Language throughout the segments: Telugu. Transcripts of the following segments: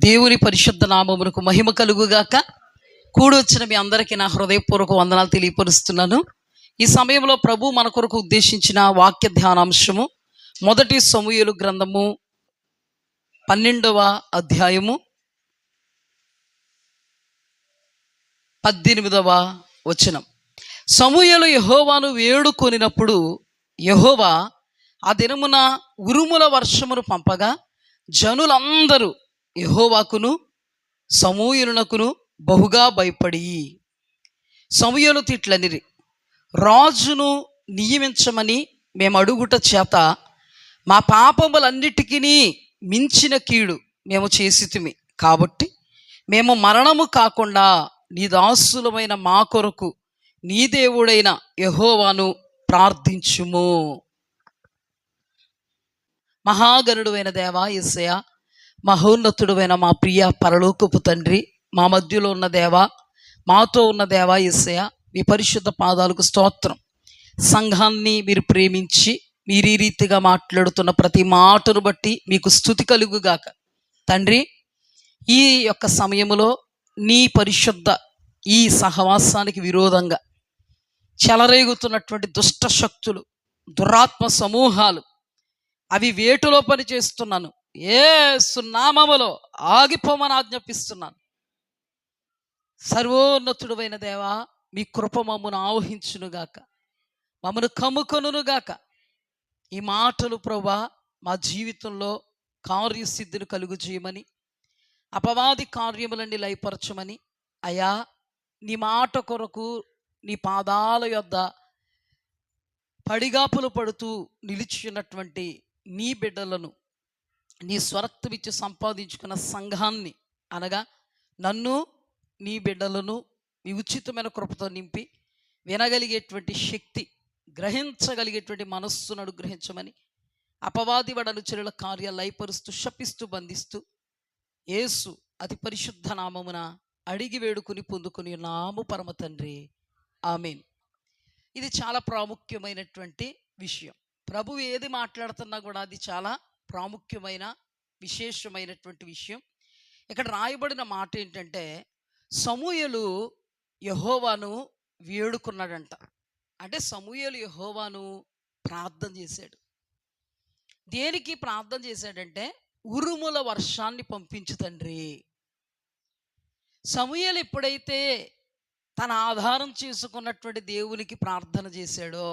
దేవుని పరిశుద్ధ నామమునకు మహిమ కలుగుగాక. కూడొచ్చిన మీ అందరికీ నా హృదయపూర్వక వందనాలు తెలియపరుస్తున్నాను. ఈ సమయంలో ప్రభు మన కొరకు ఉద్దేశించిన వాక్య ధ్యానాంశము 1 సమూయేలు గ్రంథము 12వ అధ్యాయము 18వ వచనం. సమూయేలు యెహోవాను వేడుకొనినప్పుడు యెహోవా ఆ దినమున ఉరుముల వర్షమును పంపగా జనులందరూ యెహోవాకును సమూయేలునకును బహుగా భయపడి సమూయేలు తిట్లనిరి, రాజును నియమించమని మేము అడుగుట చేత మా పాపములన్నిటికీ మించిన కీడు మేము చేసితిమి, కాబట్టి మేము మరణము కాకుండా నీ దాసులమైన మా కొరకు నీ దేవుడైన యెహోవాను ప్రార్థించుము. మహాగణుడైన దేవా యేసయ్యా, మహోన్నతుడైన మా ప్రియ పరలోకపు తండ్రి, మా మధ్యలో ఉన్న దేవా, మాతో ఉన్న దేవా యేసయ్యా, మీ పరిశుద్ధ పాదాలకు స్తోత్రం. సంఘాన్ని మీరు ప్రేమించి మీరు ఈ రీతిగా మాట్లాడుతున్న ప్రతి మాటను బట్టి మీకు స్తుతి కలుగుగాక. తండ్రి, ఈ యొక్క సమయములో నీ పరిశుద్ధ ఈ సహవాసానికి విరోధంగా చెలరేగుతున్నటువంటి దుష్ట శక్తులు, దురాత్మ సమూహాలు, అవి వేటులో పని చేస్తున్నాను, యేసు నామములో ఆగిపోమని ఆజ్ఞాపిస్తున్నాను. సర్వోన్నతుడైన దేవా, మీ కృప మమ్మను ఆవహించునుగాక, మమ్మను కమ్ముకొనుగాక. ఈ మాటలు ప్రభువా మా జీవితంలో కార్యసిద్ధిని కలుగు చేయమని, అపవాది కార్యములన్నీ లయపరచమని, అయా నీ మాట కొరకు నీ పాదాల యొద్ద పడిగాపులు పడుతూ నిలిచినటువంటి నీ బిడ్డలను, నీ స్వరక్తమిచ్చి సంపాదించుకున్న సంఘాన్ని, అనగా నన్ను నీ బిడ్డలను మీ ఉచితమైన కృపతో నింపి వినగలిగేటువంటి శక్తి, గ్రహించగలిగేటువంటి మనస్సును అనుగ్రహించమని, అపవాది అనుచరుల కార్యాలు లయపరుస్తూ శపిస్తూ బంధిస్తూ యేసు అతి పరిశుద్ధ నామమున అడిగి వేడుకుని పొందుకుని నాము పరమ తండ్రి, ఆమేన్. ఇది చాలా ప్రాముఖ్యమైనటువంటి విషయం. ప్రభు ఏది మాట్లాడుతున్నా కూడా అది చాలా ప్రాముఖ్యమైన విశేషమైనటువంటి విషయం. ఇక్కడ రాయబడిన మాట ఏంటంటే, సమూయేలు యెహోవాను వేడుకున్నాడంట. అంటే సమూయేలు యెహోవాను ప్రార్థన చేశాడు. దేనికి ప్రార్థన చేశాడంటే, ఉరుముల వర్షాన్ని పంపించు తండ్రి. సమూయేలు ఎప్పుడైతే తన ఆధారం చేసుకున్నటువంటి దేవునికి ప్రార్థన చేశాడో,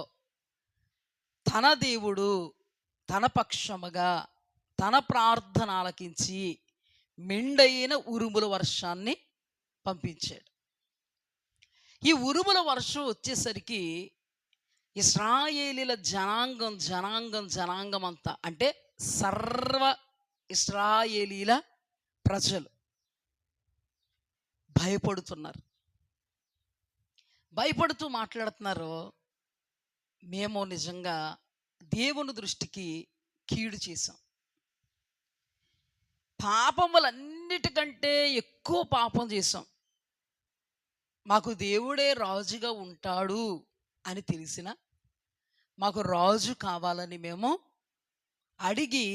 తన దేవుడు తన పక్షముగా తన ప్రార్థన ఆలకించి మెండైన ఉరుముల వర్షాన్ని పంపించాడు. ఈ ఉరుముల వర్షం వచ్చేసరికి ఇశ్రాయేలీల జనాంగం అంతా, అంటే సర్వ ఇశ్రాయేలీల ప్రజలు భయపడుతున్నారు. భయపడుతూ మాట్లాడుతున్నారు, మేము నిజంగా దేవుని దృష్టికి కీడు చేశాం, పాపములన్నిటికంటే ఎక్కువ పాపం చేశాం, మాకు దేవుడే రాజుగా ఉంటాడు అని తెలిసిన మాకు రాజు కావాలని మేము అడిగి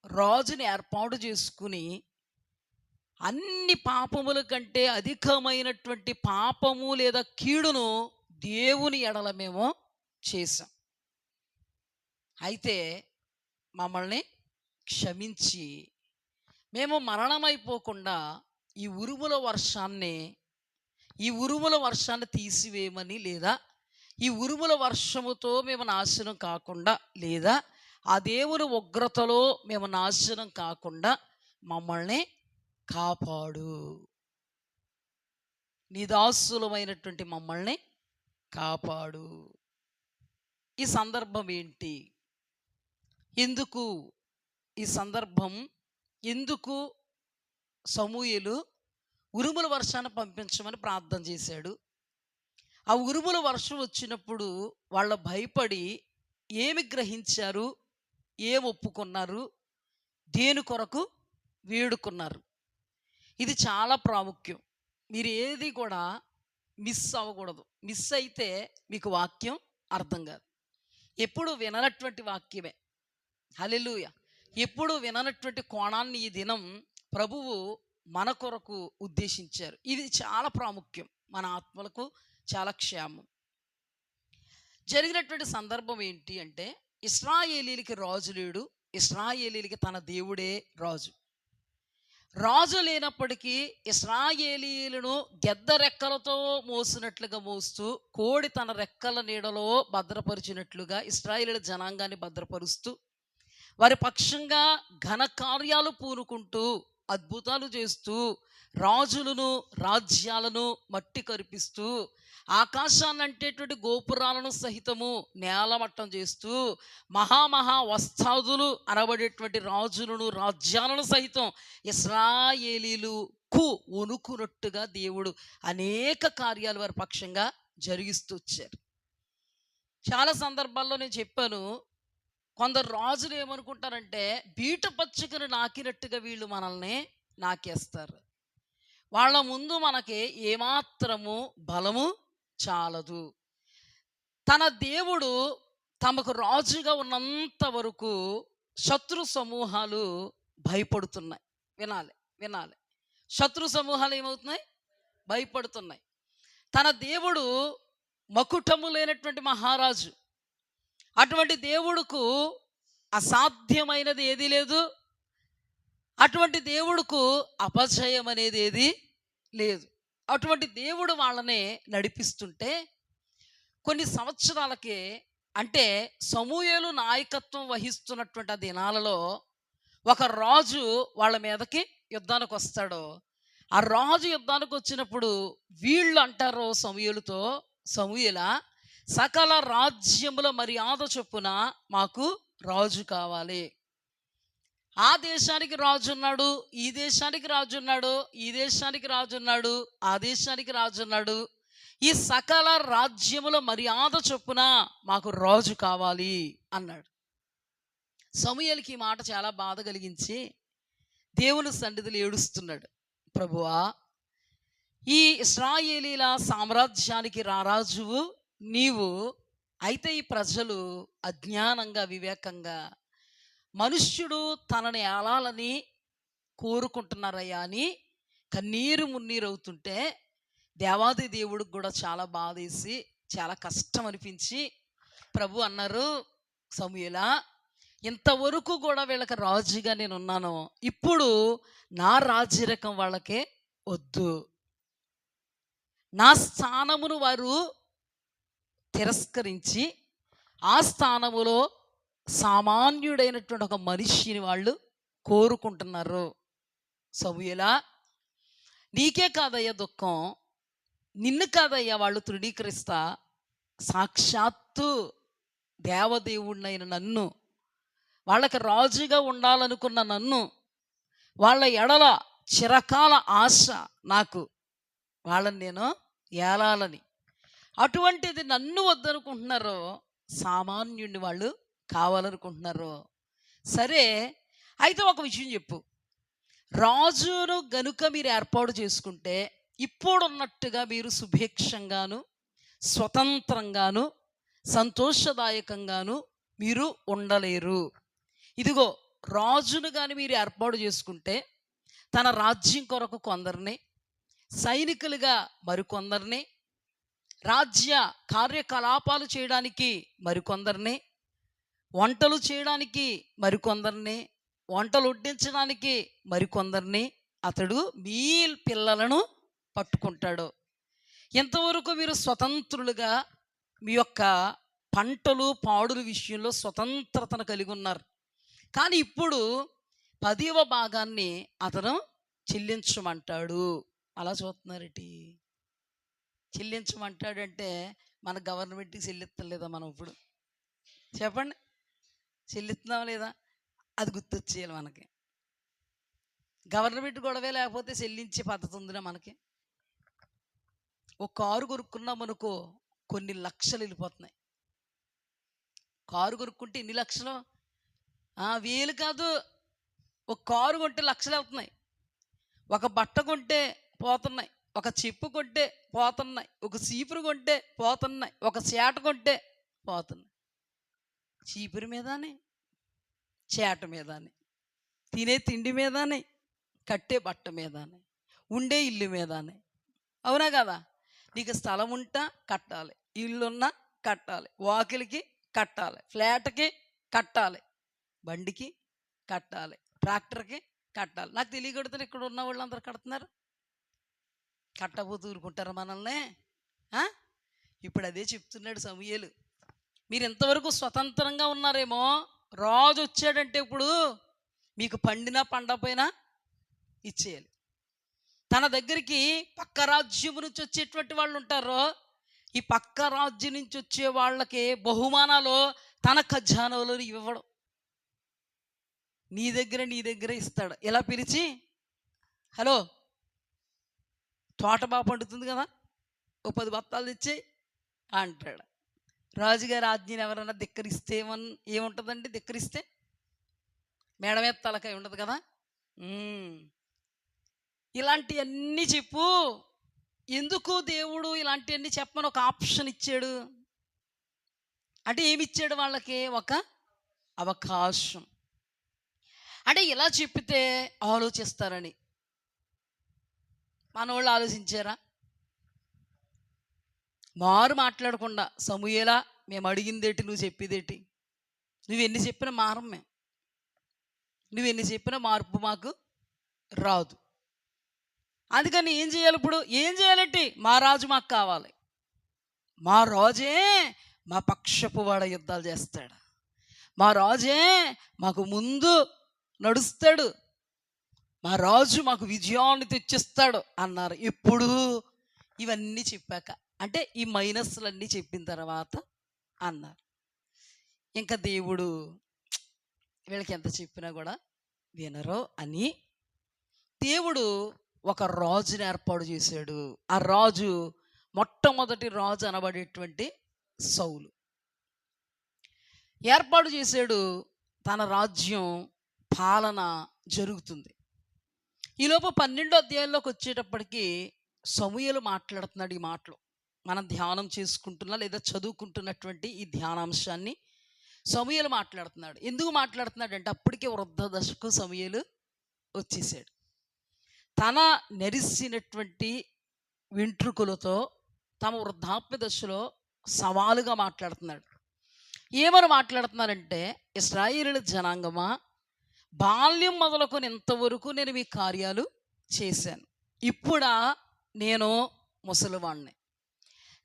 రాజుని ఏర్పాటు చేసుకుని అన్ని పాపముల కంటే అధికమైనటువంటి పాపము లేదా కీడును దేవుని ఎడల మేము చేశాం. అయితే మమ్మల్ని క్షమించి మేము మరణమైపోకుండా ఈ ఉరుముల వర్షాన్ని తీసివేయమని, లేదా ఈ ఉరుముల వర్షముతో మేము నాశనం కాకుండా, లేదా ఆ దేవుని ఉగ్రతలో మేము నాశనం కాకుండా మమ్మల్ని కాపాడు, నీ దాసులమైనటువంటి మమ్మల్ని కాపాడు. ఈ సందర్భం ఏంటి? ఎందుకు సమూయేలు ఉరుముల వర్షాన్ని పంపించమని ప్రార్థన చేశాడు? ఆ ఉరుముల వర్షం వచ్చినప్పుడు వాళ్ళు భయపడి ఏమి గ్రహించారు, ఏమి ఒప్పుకున్నారు, దేని కొరకు వేడుకున్నారు? ఇది చాలా ప్రాముఖ్యం. మీరు ఏది కూడా మిస్ అవ్వకూడదు. మిస్ అయితే మీకు వాక్యం అర్థం కాదు. ఎప్పుడు విననటువంటి వాక్యమే. హల్లెలూయా. ఎప్పుడు విననటువంటి కోణాన్ని ఈ దినం ప్రభువు మన కొరకు ఉద్దేశించారు. ఇది చాలా ప్రాముఖ్యం, మన ఆత్మలకు చాలా క్షేమం. జరిగినటువంటి సందర్భం ఏంటి అంటే, ఇశ్రాయేలీలకి రాజు లేడు, ఇశ్రాయేలీలకి తన దేవుడే రాజు. రాజు లేనప్పటికీ ఇశ్రాయేలీయులను గెద్ద రెక్కలతో మోసినట్లుగా మోస్తూ, కోడి తన రెక్కల నీడలో భద్రపరిచినట్లుగా ఇశ్రాయేలీయుల జనాంగాన్ని భద్రపరుస్తూ, వారి పక్షంగా ఘన కార్యాలు పూనుకుంటూ, అద్భుతాలు చేస్తూ, రాజులను రాజ్యాలను మట్టి కరిపిస్తూ, ఆకాశాన్ని అంటేటువంటి గోపురాలను సహితము నేలమట్టం చేస్తూ, మహామహా వస్తాదులు అనబడేటువంటి రాజులను రాజ్యాలను సహితం ఇశ్రాయేలీయులకు వణుకునట్టుగా దేవుడు అనేక కార్యాలు వారి పక్షంగా జరిగిస్తూ వచ్చారు. చాలా సందర్భాల్లో నేను చెప్పాను, కొందరు రాజులు ఏమనుకుంటారంటే, బీట పచ్చుకను నాకినట్టుగా వీళ్ళు మనల్ని నాకేస్తారు, వాళ్ళ ముందు మనకి ఏమాత్రము బలము చాలదు. తన దేవుడు తమకు రాజుగా ఉన్నంత వరకు శత్రు సమూహాలు భయపడుతున్నాయి. వినాలి వినాలి, శత్రు సమూహాలు ఏమవుతున్నాయి? భయపడుతున్నాయి. తన దేవుడు మకుటము లేనటువంటి మహారాజు. అటువంటి దేవుడుకు అసాధ్యమైనది ఏదీ లేదు. అటువంటి దేవుడుకు అపజయం అనేది ఏది లేదు. అటువంటి దేవుడు వాళ్ళనే నడిపిస్తుంటే, కొన్ని సంవత్సరాలకే, అంటే సమూయేలు నాయకత్వం వహిస్తున్నటువంటి ఆ దినాలలో ఒక రాజు వాళ్ళ మీదకి యుద్ధానికి వస్తాడు. ఆ రాజు యుద్ధానికి వచ్చినప్పుడు వీళ్ళు అంటారు సమూయేలుతో, సమూయేలా, సకల రాజ్యముల మర్యాద చొప్పున మాకు రాజు కావాలి. ఆ దేశానికి రాజు ఉన్నాడు, ఈ దేశానికి రాజు ఉన్నాడు, ఈ దేశానికి రాజు ఉన్నాడు, ఆ దేశానికి రాజు ఉన్నాడు, ఈ సకల రాజ్యముల మర్యాద చొప్పున మాకు రాజు కావాలి అన్నాడు. సమూయేలుకి ఈ మాట చాలా బాధ కలిగించి దేవుని సన్నిధిలో ఏడుస్తున్నాడు. ప్రభువా, ఈ ఇశ్రాయేలీల సామ్రాజ్యానికి రారాజువు నీవు, అయితే ఈ ప్రజలు అజ్ఞానంగా వివేకంగా మనుష్యుడు తనని ఏలాలని కోరుకుంటున్నారయ్యా అని కన్నీరు మున్నీరవుతుంటే, దేవాది దేవుడికి కూడా చాలా బాధేసి చాలా కష్టం అనిపించి ప్రభు అన్నారు, సమూయేలా, ఇంతవరకు కూడా వీళ్ళకి రాజుగా నేను ఉన్నాను, ఇప్పుడు నా రాజ్యరకం వాళ్ళకే వద్దు. నా స్థానమును వారు తిరస్కరించి ఆ స్థానములో సామాన్యుడైనటువంటి ఒక మనిషిని వాళ్ళు కోరుకుంటున్నారు. సమూయేలా, నీకే కాదయ్యా దుఃఖం, నిన్ను కాదయ్యా వాళ్ళు తృణీకరిస్తా, సాక్షాత్తు దేవదేవుడినైన నన్ను, వాళ్ళకి రాజుగా ఉండాలనుకున్న నన్ను, వాళ్ళ ఎడల చిరకాల ఆశ నాకు, వాళ్ళని నేను ఏలాలని, అటువంటిది నన్ను వద్దనుకుంటున్నారో, సామాన్యుడిని వాళ్ళు కావాలనుకుంటున్నారు. సరే, అయితే ఒక విషయం చెప్పు, రాజును గనుక మీరు ఏర్పాటు చేసుకుంటే ఇప్పుడున్నట్టుగా మీరు సుభిక్షంగాను స్వతంత్రంగాను సంతోషదాయకంగాను మీరు ఉండలేరు. ఇదిగో, రాజును కానీ మీరు ఏర్పాటు చేసుకుంటే తన రాజ్యం కొరకు కొందరిని, సైనికులుగా మరికొందరిని, రాజ్య కార్యకలాపాలు చేయడానికి మరికొందరిని, వంటలు చేయడానికి మరికొందరిని, వంటలు వడ్డించడానికి మరికొందరిని అతడు మీ పిల్లలను పట్టుకుంటాడు. ఎంతవరకు మీరు స్వతంత్రులుగా మీ యొక్క పంటలు పాడుల విషయంలో స్వతంత్రతను కలిగి ఉన్నారు, కానీ ఇప్పుడు 10వ భాగాన్ని అతను చెల్లించమంటాడు. అలా చూస్తున్నారేంటి? చెల్లించమంటాడంటే మన గవర్నమెంట్కి చెల్లిస్తలేదా? మనం ఇప్పుడు చెప్పండి, చెల్లిస్తున్నాం లేదా? అది గుర్తొచ్చేయాలి మనకి. గవర్నమెంట్ గొడవే లేకపోతే చెల్లించే పద్ధతి ఉందినా మనకి? ఒక కారు కొనుక్కున్నాం అనుకో, కొన్ని లక్షలు వెళ్ళిపోతున్నాయి. కారు కొనుక్కుంటే ఎన్ని లక్షలు? 1000 కాదు, ఒక కారు కొంటే లక్షలు వెళ్తున్నాయి. ఒక బట్ట కొంటే పోతున్నాయి, ఒక చెప్పు కొంటే పోతున్నాయి, ఒక సీపురు కొంటే పోతున్నాయి, ఒక చేట కొంటే పోతున్నాయి. చీపురు మీదనే, చేట మీదనే, తినే తిండి మీదనే, కట్టే బట్ట మీదనే, ఉండే ఇల్లు మీదనే. అవునా కదా? నీకు స్థలం ఉంటా కట్టాలి, ఇల్లున్నా కట్టాలి, వాకిలికి కట్టాలి, ఫ్లాట్కి కట్టాలి, బండికి కట్టాలి, ట్రాక్టర్కి కట్టాలి. నాకు తెలియకూడదు ఇక్కడ ఉన్న వాళ్ళందరూ కడుతున్నారు. కట్టబోతూ ఊరుకుంటారు మనల్ని. ఇప్పుడు అదే చెప్తున్నాడు సమూయేలు. మీరు ఇంతవరకు స్వతంత్రంగా ఉన్నారేమో, రాజు వచ్చాడంటే ఇప్పుడు మీకు పండినా పండపోయినా ఇచ్చేయాలి. తన దగ్గరికి పక్క రాజ్యం నుంచి వచ్చేటువంటి వాళ్ళు ఉంటారో, ఈ పక్క రాజ్యం నుంచి వచ్చే వాళ్ళకి బహుమానాలు తన ఖజానాలో ఇవ్వడం, నీ దగ్గర ఇస్తాడు. ఎలా పిలిచి, హలో తోట బాగా పండుతుంది కదా, ఓ 10 బత్తాలు తెచ్చి అంటాడు. రాజుగారి ఆజ్ఞని ఎవరైనా ధిక్కరిస్తే ఏముంటుందండి? ధిక్కరిస్తే మేడ మీద తలకాయ ఉండదు కదా. ఇలాంటివన్నీ చెప్పు. ఎందుకు దేవుడు ఇలాంటివన్నీ చెప్పమని ఒక ఆప్షన్ ఇచ్చాడు అంటే ఏమిచ్చాడు వాళ్ళకి? ఒక అవకాశం. అంటే ఇలా చెప్పితే ఆలోచిస్తారని. మనోళ్ళు ఆలోచించారా? మారు మాట్లాడకుండా, సమూయేలా మేము అడిగిందేటి, నువ్వు చెప్పేదేటి, నువ్వెన్ని చెప్పినా మారం మేము, నువ్వెన్ని చెప్పినా మార్పు మాకు రాదు. అందుకని ఏం చేయాలి? ఇప్పుడు ఏం చేయాలంటే, మా రాజు మాకు కావాలి, మా రాజే మా పక్షపు వాడ యుద్ధాలు చేస్తాడు, మా రాజే మాకు ముందు నడుస్తాడు, మా రాజు మాకు విజయాన్ని తెచ్చిస్తాడు అన్నారు. ఇప్పుడు ఇవన్నీ చెప్పాక, అంటే ఈ మైనస్లన్నీ చెప్పిన తర్వాత అన్నారు. ఇంకా దేవుడు వీళ్ళకి ఎంత చెప్పినా కూడా వినరు అని దేవుడు ఒక రాజుని ఏర్పాటు చేశాడు. ఆ రాజు మొట్టమొదటి రాజు అనబడేటువంటి సౌలు ఏర్పాటు చేశాడు. తన రాజ్యం పాలన జరుగుతుంది. ఈలోపు 12వ అధ్యాయంలోకి వచ్చేటప్పటికి సమూయేలు మాట్లాడుతున్నాడు ఈ మాటలు. మనం ధ్యానం చేసుకుంటున్నా లేదా చదువుకుంటున్నటువంటి ఈ ధ్యానాంశాన్ని సమూయేలు మాట్లాడుతున్నాడు. ఎందుకు మాట్లాడుతున్నాడు అంటే, అప్పటికే వృద్ధ దశకు సమూయేలు వచ్చేసాడు. తన నెరిసినటువంటి వెంట్రుకలతో తమ వృద్ధాప్య దశలో సవాలుగా మాట్లాడుతున్నాడు. ఏమని మాట్లాడుతున్నారంటే, ఇశ్రాయేలు జనాంగమా, బాల్యం మొదలుకొని ఇంతవరకు నేను మీ కార్యాలు చేశాను, ఇప్పుడా నేను ముసలివాణ్ణి.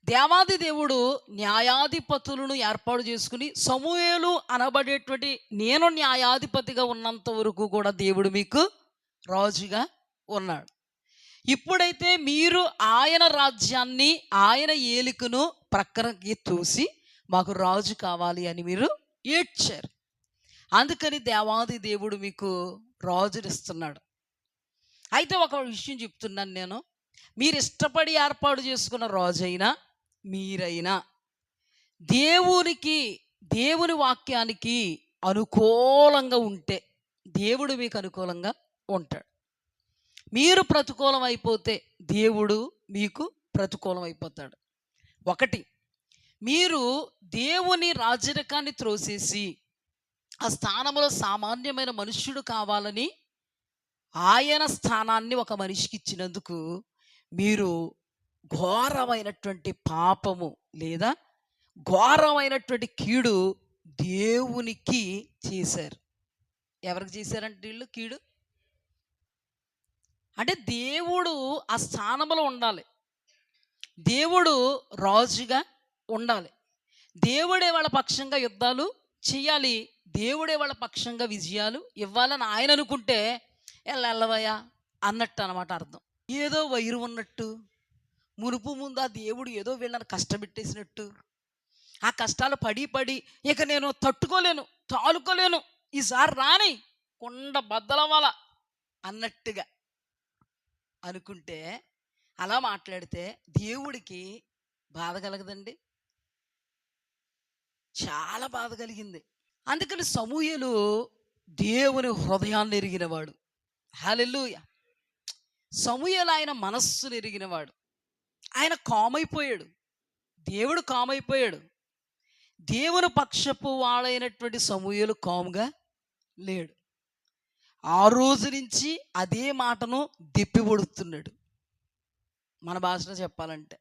దేవాది దేవుడు న్యాయాధిపతులను ఏర్పాటు చేసుకుని, సమూయేలు అనబడేటువంటి నేను న్యాయాధిపతిగా ఉన్నంత వరకు కూడా దేవుడు మీకు రాజుగా ఉన్నాడు. ఇప్పుడైతే మీరు ఆయన రాజ్యాన్ని, ఆయన ఏలికను ప్రక్కనకి తోసి మాకు రాజు కావాలి అని మీరు ఏడ్చారు. అందుకని దేవాది దేవుడు మీకు రాజునిస్తున్నాడు. అయితే ఒక విషయం చెప్తున్నాను నేను, మీరు ఇష్టపడి ఏర్పాటు చేసుకున్న రాజైనా మీరైనా దేవుని వాక్యానికి అనుకూలంగా ఉంటే దేవుడు మీకు అనుకూలంగా ఉంటాడు. మీరు ప్రతికూలం అయిపోతే దేవుడు మీకు ప్రతికూలం అయిపోతాడు. ఒకటి, మీరు దేవుని రాజరికాన్ని త్రోసేసి ఆ స్థానంలో సామాన్యమైన మనుష్యుడు కావాలని ఆయన స్థానాన్ని ఒక మనిషికి ఇచ్చినందుకు మీరు ఘోరమైనటువంటి పాపము లేదా ఘోరమైనటువంటి కీడు దేవునికి చేశారు. ఎవరికి చేశారంటే వీళ్ళు కీడు? అంటే దేవుడు ఆ స్థానంలో ఉండాలి, దేవుడు రాజుగా ఉండాలి, దేవుడే వాళ్ళ పక్షంగా యుద్ధాలు చేయాలి, దేవుడే వాళ్ళ పక్షంగా విజయాలు ఇవ్వాలని ఆయన అనుకుంటే ఎల్లవయ్యా అన్నట్టు అనమాట అర్థం. ఏదో వైరు ఉన్నట్టు, మునుపు ముందు ఆ దేవుడు ఏదో వీళ్ళని కష్టపెట్టేసినట్టు, ఆ కష్టాలు పడి ఇక నేను తట్టుకోలేను, తాలుకోలేను, ఈసారి రాని కొండ బద్దలవ్వాల అన్నట్టుగా అనుకుంటే, అలా మాట్లాడితే దేవుడికి బాధ కలగదండి? చాలా బాధ కలిగింది. అందుకని సమూయేలు దేవుని హృదయాన్ని ఎరిగినవాడు. హల్లెలూయా. సమూయేలు ఆయన మనస్సును ఎరిగినవాడు. ఆయన కామైపోయాడు, దేవుడు కామైపోయాడు. దేవుని పక్షపు వాడైనటువంటి సమూయేలు కాముగా లేడు. ఆ రోజు నుంచి అదే మాటను దెప్పిపొడుతున్నాడు. మన భాషలో చెప్పాలంటే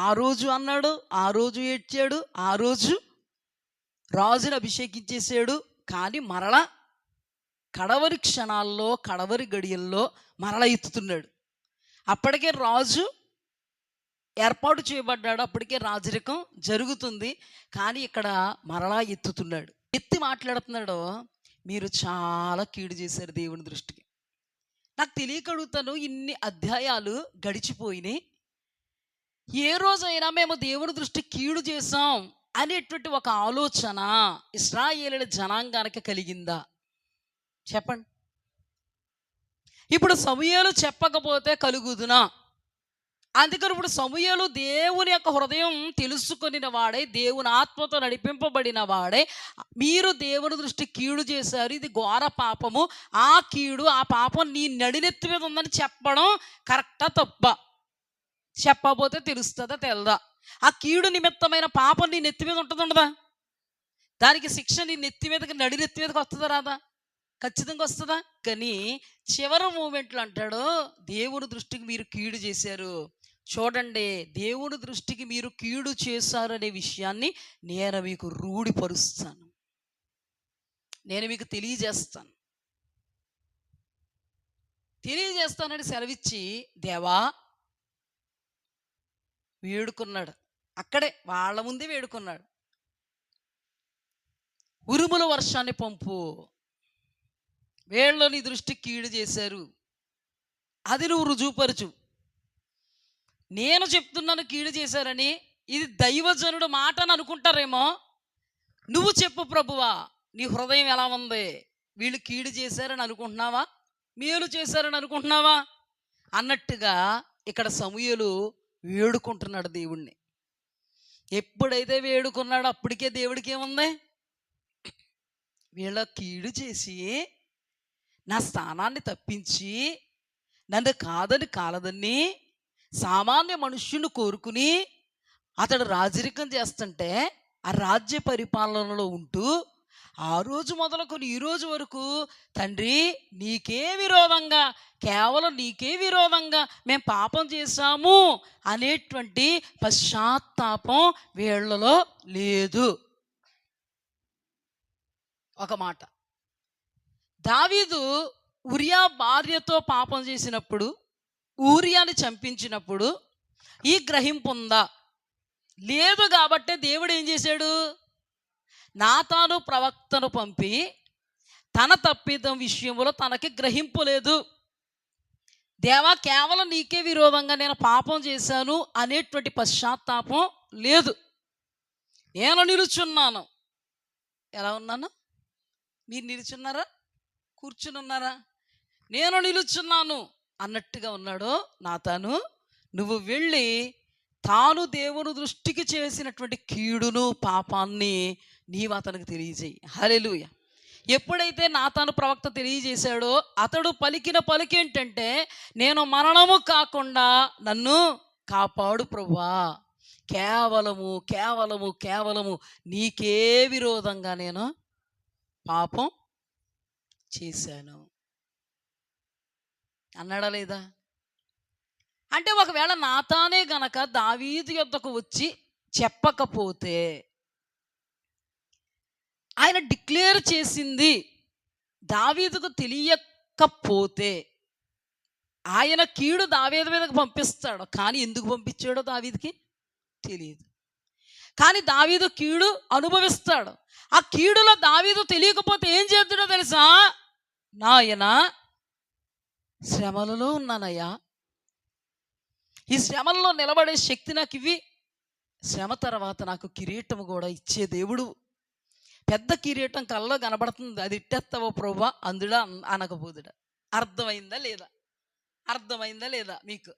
ఆ రోజు అన్నాడు, ఆ రోజు ఏడ్చాడు, ఆ రోజు రాజుని అభిషేకించేసాడు. కానీ మరలా కడవరి క్షణాల్లో, కడవరి గడియల్లో మరలా ఎత్తుతున్నాడు. అప్పటికే రాజు ఏర్పాటు చేయబడ్డాడు, అప్పటికే రాజరికం జరుగుతుంది. కానీ ఇక్కడ మరలా ఎత్తుతున్నాడు, ఎత్తి మాట్లాడుతున్నాడు. మీరు చాలా కీడు చేశారు దేవుని దృష్టికి. నాకు తెలియక అడుగుతాను, ఇన్ని అధ్యాయాలు గడిచిపోయినాయి, ఏ రోజైనా మేము దేవుని దృష్టికి కీడు చేసాం అనేటువంటి ఒక ఆలోచన ఇశ్రాయేలీయుల జనాంగానికి కలిగిందా? చెప్పండి. ఇప్పుడు సమూయేలు చెప్పకపోతే కలుగుదునా? అందుకని ఇప్పుడు సమూయేలు దేవుని యొక్క హృదయం తెలుసుకొనిన వాడే, దేవుని ఆత్మతో నడిపింపబడిన వాడే, మీరు దేవుని దృష్టి కీడు చేశారు, ఇది ఘోర పాపము, ఆ కీడు ఆ పాపం నీ నడినెత్తి మీద ఉందని చెప్పడం కరెక్టా తప్ప? చెప్పకపోతే తెలుస్తుందా తెలదా? ఆ కీడు నిమిత్తమైన పాపం నీ నెత్తి మీద ఉంటుందా? దానికి శిక్ష నీ నెత్తి మీదకి, నడినెత్తి మీదకి వస్తుందా రాదా? ఖచ్చితంగా వస్తుందా? కానీ చివరి మూమెంట్లో అంటాడు, దేవుని దృష్టికి మీరు కీడు చేశారు. చూడండి, దేవుని దృష్టికి మీరు కీడు చేశారు అనే విషయాన్ని నేను మీకు రూఢిపరుస్తాను, నేను మీకు తెలియజేస్తానని సెలవిచ్చి దేవా వేడుకున్నాడు. అక్కడే వాళ్ళ ముందే వేడుకున్నాడు, ఉరుముల వర్షాన్ని పంపు, వీళ్ళు నీ దృష్టి కీడు చేశారు, అది నువ్వు రుజువుపరచు. నేను చెప్తున్నాను కీడు చేశారని, ఇది దైవజనుడు మాట అని అనుకుంటారేమో. నువ్వు చెప్పు ప్రభువా, నీ హృదయం ఎలా ఉంది? వీళ్ళు కీడు చేశారని అనుకుంటున్నావా, మేలు చేశారని అనుకుంటున్నావా అన్నట్టుగా ఇక్కడ సమూయేలు వేడుకుంటున్నాడు దేవుణ్ణి. ఎప్పుడైతే వేడుకున్నాడో అప్పటికే దేవుడికి ఏముంది? వీళ్ళ కీడు చేసి నా స్థానాన్ని తప్పించి నన్ను కాదని సామాన్య మనుష్యుని కోరుకుని అతడు రాజరికం చేస్తుంటే ఆ రాజ్య పరిపాలనలో ఉంటూ ఆ రోజు మొదలుకొని ఈ రోజు వరకు తండ్రి నీకే విరోధంగా, కేవలం నీకే విరోధంగా మేము పాపం చేశాము అనేటువంటి పశ్చాత్తాపం వీళ్ళలో లేదు. ఒక మాట, దావీదు ఉరియా భార్యతో పాపం చేసినప్పుడు, ఊరియాని చంపించినప్పుడు ఈ గ్రహింపు ఉందా? లేదు. కాబట్టి దేవుడు ఏం చేశాడు? నాతాను ప్రవక్తను పంపి తన తప్పిదం విషయంలో తనకి గ్రహింపు లేదు. దేవా, కేవలం నీకే విరోధంగా నేను పాపం చేశాను అనేటువంటి పశ్చాత్తాపం లేదు. నేను నిలుచున్నాను. ఎలా ఉన్నాను? మీరు నిలుచున్నారా? కూర్చుని ఉన్నారా? నేను నిలుచున్నాను అన్నట్టుగా ఉన్నాడు. నాతాను, నువ్వు వెళ్ళి తాను దేవుని దృష్టికి చేసినటువంటి కీడును పాపాన్ని నీవు అతనికి తెలియజేయి. హల్లెలూయా. ఎప్పుడైతే నాతాను ప్రవక్త తెలియజేశాడో అతడు పలికిన పలికేంటంటే, నేను మరణము కాకుండా నన్ను కాపాడు ప్రభువా, కేవలము కేవలము కేవలము నీకే విరోధంగా నేను పాపం చేశాను అన్నాడా లేదా? అంటే ఒకవేళ నాతానే గనక దావీదు యొద్దకు వచ్చి చెప్పకపోతే, ఆయన డిక్లేర్ చేసింది దావీదుకు తెలియకపోతే, ఆయన కీడు దావీదు మీదకి పంపిస్తాడు. కానీ ఎందుకు పంపించాడో దావీదుకి తెలియదు. కానీ దావీదు కీడు అనుభవిస్తాడు. ఆ కీడులో దావీదు తెలియకపోతే ఏం చేస్తాడో తెలుసా? నాయన, శ్రమలలో ఉన్నానయ్యా, ఈ శ్రమల్లో నిలబడే శక్తి నాకు ఇవి, శ్రమ తర్వాత నాకు కిరీటం కూడా ఇచ్చే దేవుడు, పెద్ద కిరీటం కళ్ళలో కనబడుతుంది, అది ఇట్టేస్తావో ప్రభువా అందుడా అనకపోదుడా. అర్థమైందా లేదా? అర్థమైందా లేదా మీకు?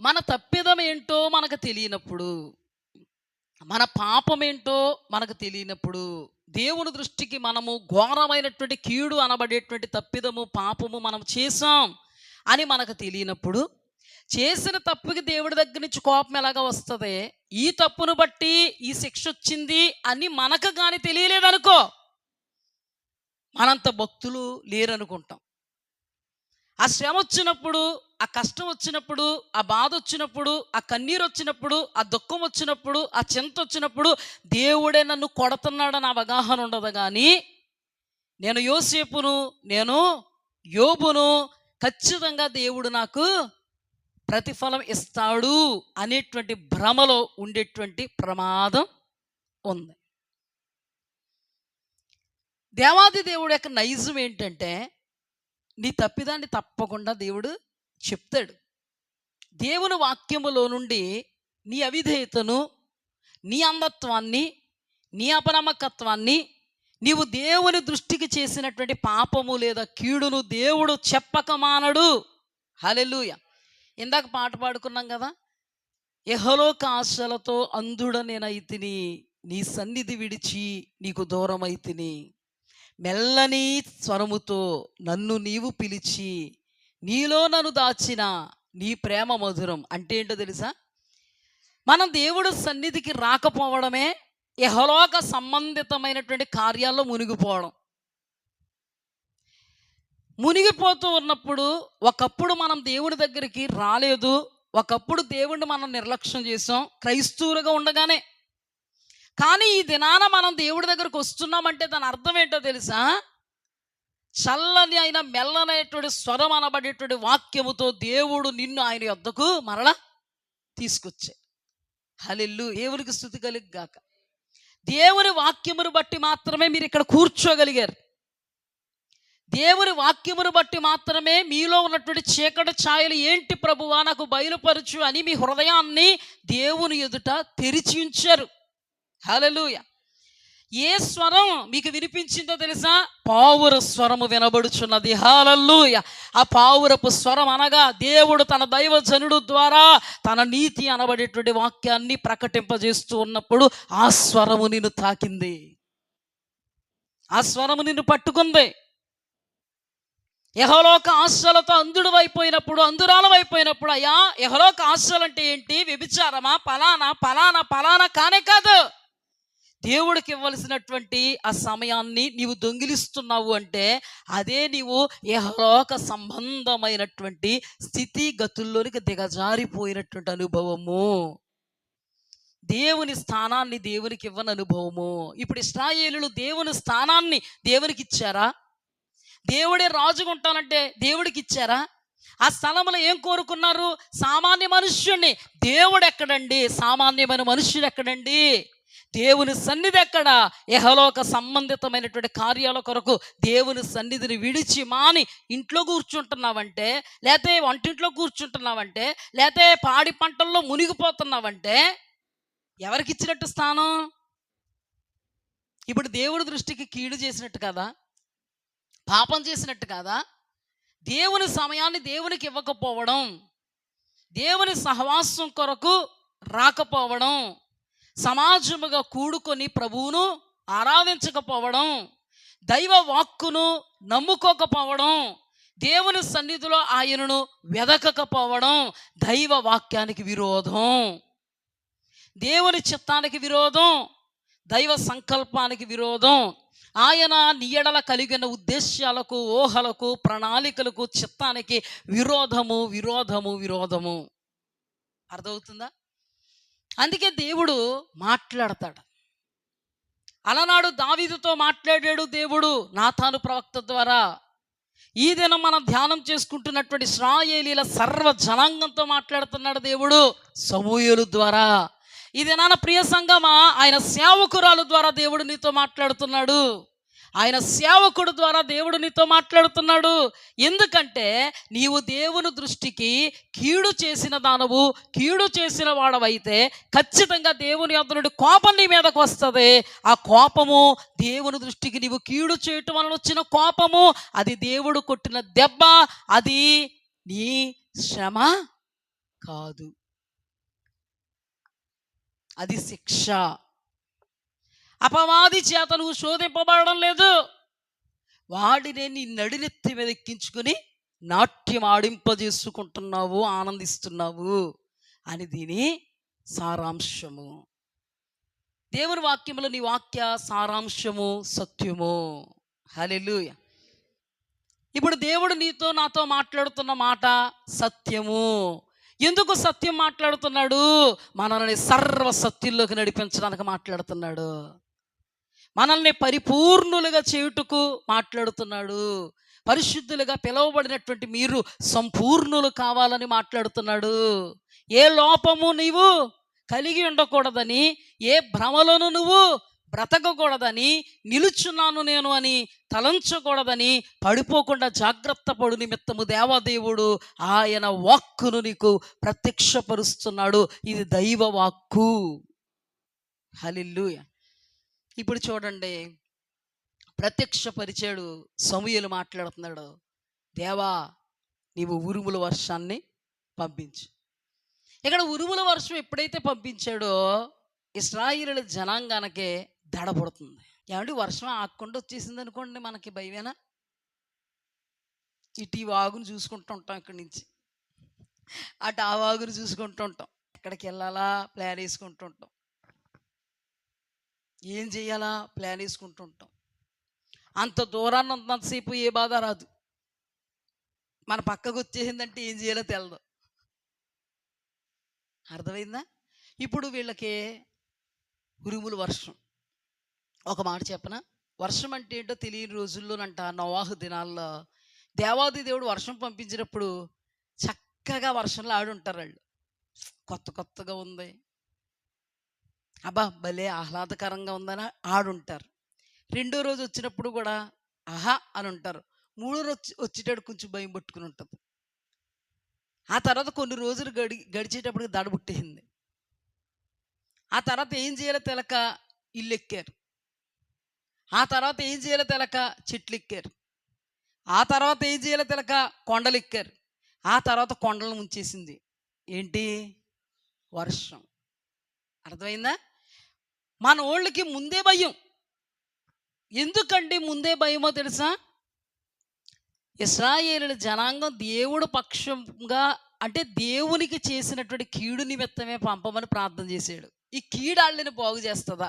మన తప్పిదం ఏంటో మనకు తెలియనప్పుడు, మన పాపం ఏంటో మనకు తెలియనప్పుడు, దేవుని దృష్టికి మనము ఘోరమైనటువంటి కీడు అనబడేటువంటి తప్పిదము పాపము మనం చేసాం అని మనకు తెలియనప్పుడు, చేసిన తప్పుకి దేవుడి దగ్గర నుంచి కోపం ఎలాగా వస్తుంది? ఈ తప్పును బట్టి ఈ శిక్ష వచ్చింది అని మనకు కానీ తెలియలేదనుకో, మనంత భక్తులు లేరనుకుంటాం. ఆ శ్రమ వచ్చినప్పుడు, ఆ కష్టం వచ్చినప్పుడు, ఆ బాధ వచ్చినప్పుడు, ఆ కన్నీరు వచ్చినప్పుడు, ఆ దుఃఖం వచ్చినప్పుడు, ఆ చింత వచ్చినప్పుడు దేవుడే నన్ను కొడుతున్నాడని అవగాహన ఉండదు. కానీ నేను యోసేపును, నేను యోబును, ఖచ్చితంగా దేవుడు నాకు ప్రతిఫలం ఇస్తాడు అనేటువంటి భ్రమలో ఉండేటువంటి ప్రమాదం ఉంది. దేవాది దేవుడు యొక్క నైజం ఏంటంటే, నీ తప్పిదాన్ని తప్పకుండా దేవుడు చెప్తాడు. దేవుని వాక్యములో నుండి నీ అవిధేయతను, నీ అంధత్వాన్ని, నీ అపనమ్మకత్వాన్ని, నీవు దేవుని దృష్టికి చేసినటువంటి పాపము లేదా కీడును దేవుడు చెప్పక మానడు. హల్లెలూయా. ఇందాక పాట పాడుకున్నాం కదా, యెహోలోక ఆశలతో అంధుడ నేనైతిని, నీ సన్నిధి విడిచి నీకు దూరమైతిని, మెల్లని స్వరముతో నన్ను నీవు పిలిచి నీలో నన్ను దాచిన నీ ప్రేమ మధురం. అంటే ఏంటో తెలుసా? మనం దేవుడు సన్నిధికి రాకపోవడమే యెహోలోక సంబంధితమైనటువంటి కార్యాల్లో మునిగిపోవడం. మునిగిపోతూ ఉన్నప్పుడు ఒకప్పుడు మనం దేవుని దగ్గరికి రాలేదు, ఒకప్పుడు దేవుణ్ణి మనం నిర్లక్ష్యం చేసాం క్రైస్తవులుగా ఉండగానే. కానీ ఈ దినాన మనం దేవుడి దగ్గరకు వస్తున్నామంటే దాని అర్థం ఏంటో తెలుసా? చల్లని అయిన మెల్లనైనటువంటి స్వరం అనబడేటువంటి వాక్యముతో దేవుడు నిన్ను ఆయన యొద్దకు మరలా తీసుకొచ్చాడు. హల్లెలూయా. దేవునికి స్తుతి కలుగు గాక. దేవుని వాక్యమును బట్టి మాత్రమే మీరు ఇక్కడ కూర్చోగలిగారు. దేవుని వాక్యమును బట్టి మాత్రమే మీలో ఉన్నటువంటి చీకటి ఛాయలు ఏంటి ప్రభువా నాకు బయలుపరచు అని మీ హృదయాన్ని దేవుని ఎదుట తెరిచి ఉంచారు. హల్లెలూయా. ఏ స్వరం మీకు వినిపించిందో తెలుసా? పావుర స్వరము వినబడుచున్నది. హల్లెలూయా. ఆ పావురపు స్వరం అనగా దేవుడు తన దైవజనుడు ద్వారా తన నీతి అనబడేటువంటి వాక్యాన్ని ప్రకటింపజేస్తూ ఉన్నప్పుడు ఆ స్వరము నిన్ను తాకింది, ఆ స్వరము నిన్ను పట్టుకుంది. యెహోలోక ఆశలతో అంధుడు అయిపోయినప్పుడు, అంధురాలమైపోయినప్పుడు, అయ్యా యెహోలోక ఆశలు అంటే ఏంటి? వ్యభిచారమా? ఫలానా ఫలానా ఫలానా కానే కాదు. దేవుడికి ఇవ్వవలసినటువంటి ఆ సమయాన్ని నీవు దొంగిలిస్తున్నావు అంటే అదే నీవు యెహోలోక సంబంధమైనటువంటి స్థితిగతుల్లోనికి దిగజారిపోయినటువంటి అనుభవము, దేవుని స్థానాన్ని దేవునికి ఇవ్వని అనుభవము. ఇప్పుడు ఇశ్రాయేలులు దేవుని స్థానాన్ని దేవునికి ఇచ్చారా? దేవుడే రాజుగా ఉంటానంటే దేవుడికి ఇచ్చారా? ఆ స్థలంలో ఏం కోరుకున్నారు? సామాన్య మనుష్యుణ్ణి. దేవుడు ఎక్కడండి? సామాన్యమైన మనుష్యుడు ఎక్కడండి? దేవుని సన్నిధి ఎక్కడ? యెహోలోక సంబంధితమైనటువంటి కార్యాల కొరకు దేవుని సన్నిధిని విడిచి మాని ఇంట్లో కూర్చుంటున్నావంటే, లేతే వంటింట్లో కూర్చుంటున్నావంటే, లేతే పాడి పంటల్లో మునిగిపోతున్నావంటే ఎవరికి ఇచ్చినట్టు స్థానం? ఇప్పుడు దేవుడి దృష్టికి కీడు చేసినట్టు కదా, పాపం చేసినట్టు కదా. దేవుని సమయాన్ని దేవునికి ఇవ్వకపోవడం, దేవుని సహవాసం కొరకు రాకపోవడం, సమాజముగా కూడుకొని ప్రభువును ఆరాధించకపోవడం, దైవ వాక్కును నమ్ముకోకపోవడం, దేవుని సన్నిధిలో ఆయనను వెదకకపోవడం దైవ వాక్యానికి విరోధం, దేవుని చిత్తానికి విరోధం, దైవ సంకల్పానికి విరోధం. ఆయన నీ ఎడల కలిగిన ఉద్దేశాలకు, ఊహలకు, ప్రణాళికలకు, చిత్తానికి విరోధము విరోధము విరోధము. అర్థమవుతుందా? అందుకే దేవుడు మాట్లాడతాడు. అలనాడు దావీదుతో మాట్లాడాడు దేవుడు నాతాను ప్రవక్త ద్వారా. ఈ దినం మనం ధ్యానం చేసుకుంటున్నటువంటి ఇశ్రాయేలీల సర్వ జనాంగంతో మాట్లాడుతున్నాడు దేవుడు సమూయేలు ద్వారా. ఈ దినాన ప్రియ సంగమా, ఆయన సేవకురాలు ద్వారా దేవుడు నీతో మాట్లాడుతున్నాడు. ఆయన సేవకుడు ద్వారా దేవుడు నీతో మాట్లాడుతున్నాడు. ఎందుకంటే నీవు దేవుని దృష్టికి కీడు చేసిన దానవు, కీడు చేసిన వాడవైతే ఖచ్చితంగా దేవుని యొద్ద నుండి కోపం నీ మీదకు వస్తుంది. ఆ కోపము దేవుని దృష్టికి నీవు కీడు చేయటం వలన వచ్చిన కోపము, అది దేవుడు కొట్టిన దెబ్బ, అది నీ శ్రమ కాదు, అది శిక్ష. అపవాది చేత నువ్వు శోధింపబడడం లేదు. వాడినే నీ నడినెత్తి మీద ఎక్కించుకుని నాట్యం ఆడింపజేసుకుంటున్నావు, ఆనందిస్తున్నావు అని దీని సారాంశము. దేవుని వాక్యములో నీ వాక్య సారాంశము సత్యము. హల్లెలూయా. ఇప్పుడు దేవుడు నీతో నాతో మాట్లాడుతున్న మాట సత్యము. ఎందుకు సత్యం మాట్లాడుతున్నాడు? మనల్ని సర్వ సత్యంలోకి నడిపించడానికి మాట్లాడుతున్నాడు. మనల్ని పరిపూర్ణులుగా చేయుటకు మాట్లాడుతున్నాడు. పరిశుద్ధులుగా పిలువబడినటువంటి మీరు సంపూర్ణులు కావాలని మాట్లాడుతున్నాడు. ఏ లోపము నీవు కలిగి ఉండకూడదని, ఏ భ్రమలోను నువ్వు బ్రతకకూడదని, నిలుచున్నాను నేను అని తలంచకూడదని, పడిపోకుండా జాగ్రత్త పడు నిమిత్తము దేవదేవుడు ఆయన వాక్కును నీకు ప్రత్యక్షపరుస్తున్నాడు. ఇది దైవ వాక్కు. హల్లెలూయా. ఇప్పుడు చూడండి, ప్రత్యక్షపరిచాడు. సమూయేలు మాట్లాడుతున్నాడు, దేవా నీవు ఉరుముల వర్షాన్ని పంపించు. ఇక్కడ ఉరుముల వర్షం ఎప్పుడైతే పంపించాడో ఇశ్రాయేలు జనాంగానికే దడపడుతుంది. ఏమంటే వర్షం ఆగకుండా వచ్చేసింది అనుకోండి, మనకి భయమేనా? ఇటు ఈ వాగును చూసుకుంటూ ఉంటాం, ఇక్కడి నుంచి అటు ఆ వాగును చూసుకుంటూ ఉంటాం, ఎక్కడికి వెళ్ళాలా ప్లాన్ వేసుకుంటూ ఉంటాం, ఏం చేయాలా ప్లాన్ వేసుకుంటూ ఉంటాం. అంత దూరాన్ని ఉన్నంతసేపు ఏ బాధ రాదు. మన పక్కకు వచ్చేసిందంటే ఏం చేయాలో తెలదు. అర్థమైందా? ఇప్పుడు వీళ్ళకి ఉరుములు వర్షం. ఒక మాట చెప్పనా, వర్షం అంటే ఏంటో తెలియని రోజుల్లోనంట, నోవాహు దినాల్లో దేవాది దేవుడు వర్షం పంపించినప్పుడు చక్కగా వర్షంలో ఆడుంటారు వాళ్ళు. కొత్త కొత్తగా ఉంది, అబ్బా భలే ఆహ్లాదకరంగా ఉందని ఆడుంటారు. రెండో రోజు వచ్చినప్పుడు కూడా ఆహా అని ఉంటారు. మూడో రోజు వచ్చేటప్పుడు కొంచెం భయం పట్టుకుని ఉంటుంది. ఆ తర్వాత కొన్ని రోజులు గడిచేటప్పటికి దడ పుట్టేసింది. ఆ తర్వాత ఏం చేయాలో తెలక ఇల్లు ఎక్కారు. ఆ తర్వాత ఏం చేయాలో తెలక చెట్లు ఎక్కారు. ఆ తర్వాత ఏం చేయాలో తెలక కొండలు ఎక్కారు. ఆ తర్వాత కొండలను ముంచేసింది ఏంటి? వర్షం. అర్థమైందా? మన వాళ్ళకి ముందే భయం. ఎందుకండి ముందే భయమో తెలుసా? ఇశ్రాయేలు జనాంగం దేవుడు పక్షంగా, అంటే దేవునికి చేసినటువంటి కీడు నిమిత్తమే పంపమని ప్రార్థన చేశాడు. ఈ కీడాళ్ళని బాగు చేస్తుందా?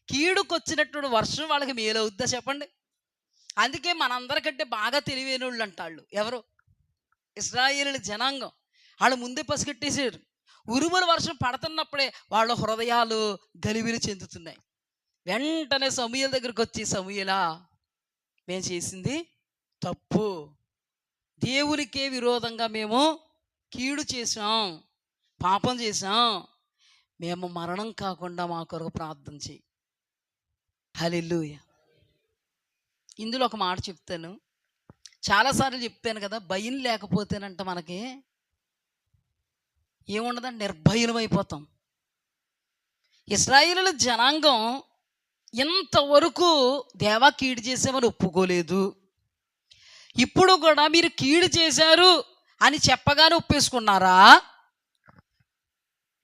కీడుకు వచ్చినటువంటి వర్షం వాళ్ళకి మేలవుద్దా చెప్పండి? అందుకే మనందరికంటే బాగా తెలివైన వాళ్ళు అంటాళ్ళు. ఎవరు? ఇశ్రాయేలు జనాంగం. వాళ్ళు ముందే పసిగట్టేశారు. ఉరుముల వర్షం పడుతున్నప్పుడే వాళ్ళ హృదయాలు గలిబిలి చెందుతున్నాయి. వెంటనే సమూయేలు దగ్గరికి వచ్చి, సమూయేలా మేము చేసింది తప్పు, దేవునికే విరోధంగా మేము కీడు చేసాం, పాపం చేసాం, మేము మరణం కాకుండా మా కొరకు ప్రార్థన చేయి. హల్లెలూయా. ఇందులో ఒక మాట చెప్తాను, చాలాసార్లు చెప్పాను కదా, భయం లేకపోతేనంట మనకి ఏముండదండి, నిర్భయం అయిపోతాం. ఇశ్రాయేలు జనాంగం ఇంతవరకు దేవా కీడు చేసామని ఒప్పుకోలేదు. ఇప్పుడు కూడా మీరు కీడు చేశారు అని చెప్పగానే ఒప్పేసుకున్నారా?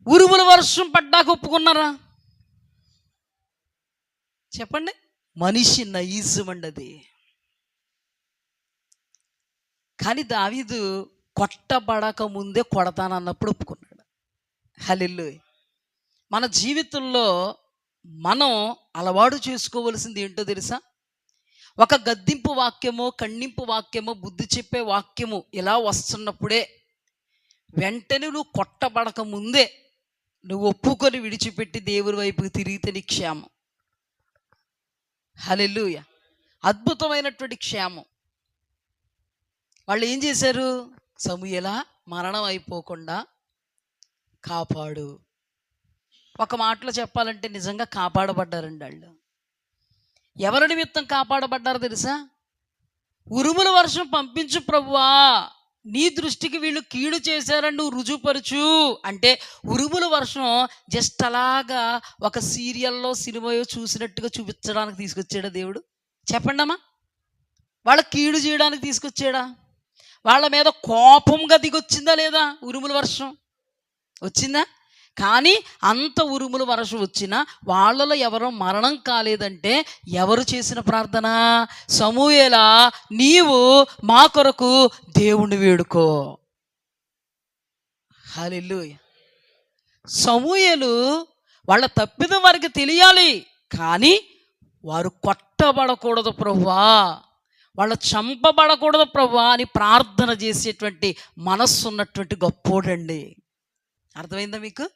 ఉరుముల వర్షం పడ్డాక ఒప్పుకున్నారా? చెప్పండి. మనిషి నైజమండి అది. కానీ దావీదు కొట్టబడక ముందే కొడతానన్నప్పుడు ఒప్పుకున్నాడు. హల్లెలూయా. మన జీవితంలో మనం అలవాటు చేసుకోవలసింది ఏంటో తెలుసా? ఒక గద్దింపు వాక్యము, ఖండింపు వాక్యము, బుద్ధి చెప్పే వాక్యము ఇలా వస్తున్నప్పుడే వెంటనే నువ్వు కొట్టబడక ముందే నువ్వు ఒప్పుకొని విడిచిపెట్టి దేవుని వైపుకి తిరిగితే నీ క్షేమం. హల్లెలూయా. అద్భుతమైనటువంటి క్షేమం. వాళ్ళు ఏం చేశారు? సమూయేలా మరణం అయిపోకుండా కాపాడు. ఒక మాటలో చెప్పాలంటే నిజంగా కాపాడబడ్డారండి వాళ్ళు. ఎవరి నిమిత్తం కాపాడబడ్డారో తెలుసా? ఉరుముల వర్షం పంపించు ప్రభువా, నీ దృష్టికి వీళ్ళు కీడు చేశారని నువ్వు రుజువుపరచు అంటే, ఉరుముల వర్షం జస్ట్ అలాగా ఒక సీరియల్లో సినిమాయో చూసినట్టుగా చూపించడానికి తీసుకొచ్చాడా దేవుడు? చెప్పండి అమ్మా. వాళ్ళ కీడు చేయడానికి తీసుకొచ్చాడా? వాళ్ళ మీద కోపంగా దిగొచ్చిందా లేదా? ఉరుముల వర్షం వచ్చిందా? కానీ అంత ఉరుముల వర్షం వచ్చినా వాళ్ళలో ఎవరో మరణం కాలేదంటే ఎవరు చేసిన ప్రార్థన? సమూయేలా నీవు మా కొరకు దేవుణ్ణి వేడుకో. హల్లెలూయా. సమూయేలు వాళ్ళ తప్పిదం వారికి తెలియాలి, కానీ వారు కొట్టబడకూడదు ప్రభువా, వాళ్ళు చంపబడకూడదు ప్రభువా అని ప్రార్థన చేసేటువంటి మనస్సు ఉన్నటువంటి గొప్పోడండి. అర్థమైందా మీకు?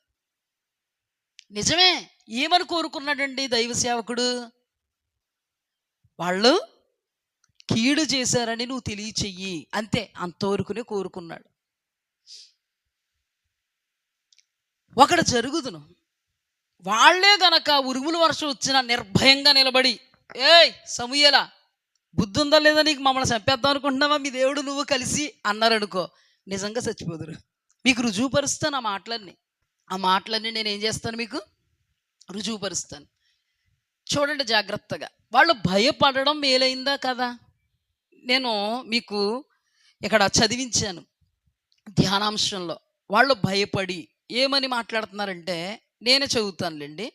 నిజమే. ఏమని కోరుకున్నాడండి దైవ సేవకుడు? వాళ్ళు కీడు చేశారని నువ్వు తెలియచెయ్యి, అంతే, అంతవరకునే కోరుకున్నాడు. ఒకటి జరుగుదును, వాళ్లే గనక ఉరుముల వర్షం వచ్చినా నిర్భయంగా నిలబడి, ఏయ్ సమూయేలా, బుద్ధి ఉందా లేదా నీకు, మమ్మల్ని చంపేద్దాం అనుకుంటున్నావా, మీ దేవుడు నువ్వు కలిసి అన్నారనుకో, నిజంగా చచ్చిపోదురు. మీకు రుజువుపరుస్తాను ఆ మాటలన్నీ నేను ఏం చేస్తాను, మీకు రుజువుపరుస్తాను. చూడండి జాగ్రత్తగా. వాళ్ళు భయపడడం మేలైందా కదా? నేను మీకు ఇక్కడ చదివించాను ధ్యానాంశంలో. వాళ్ళు భయపడి ఏమని మాట్లాడుతున్నారంటే, నేనే చదువుతానులేండి.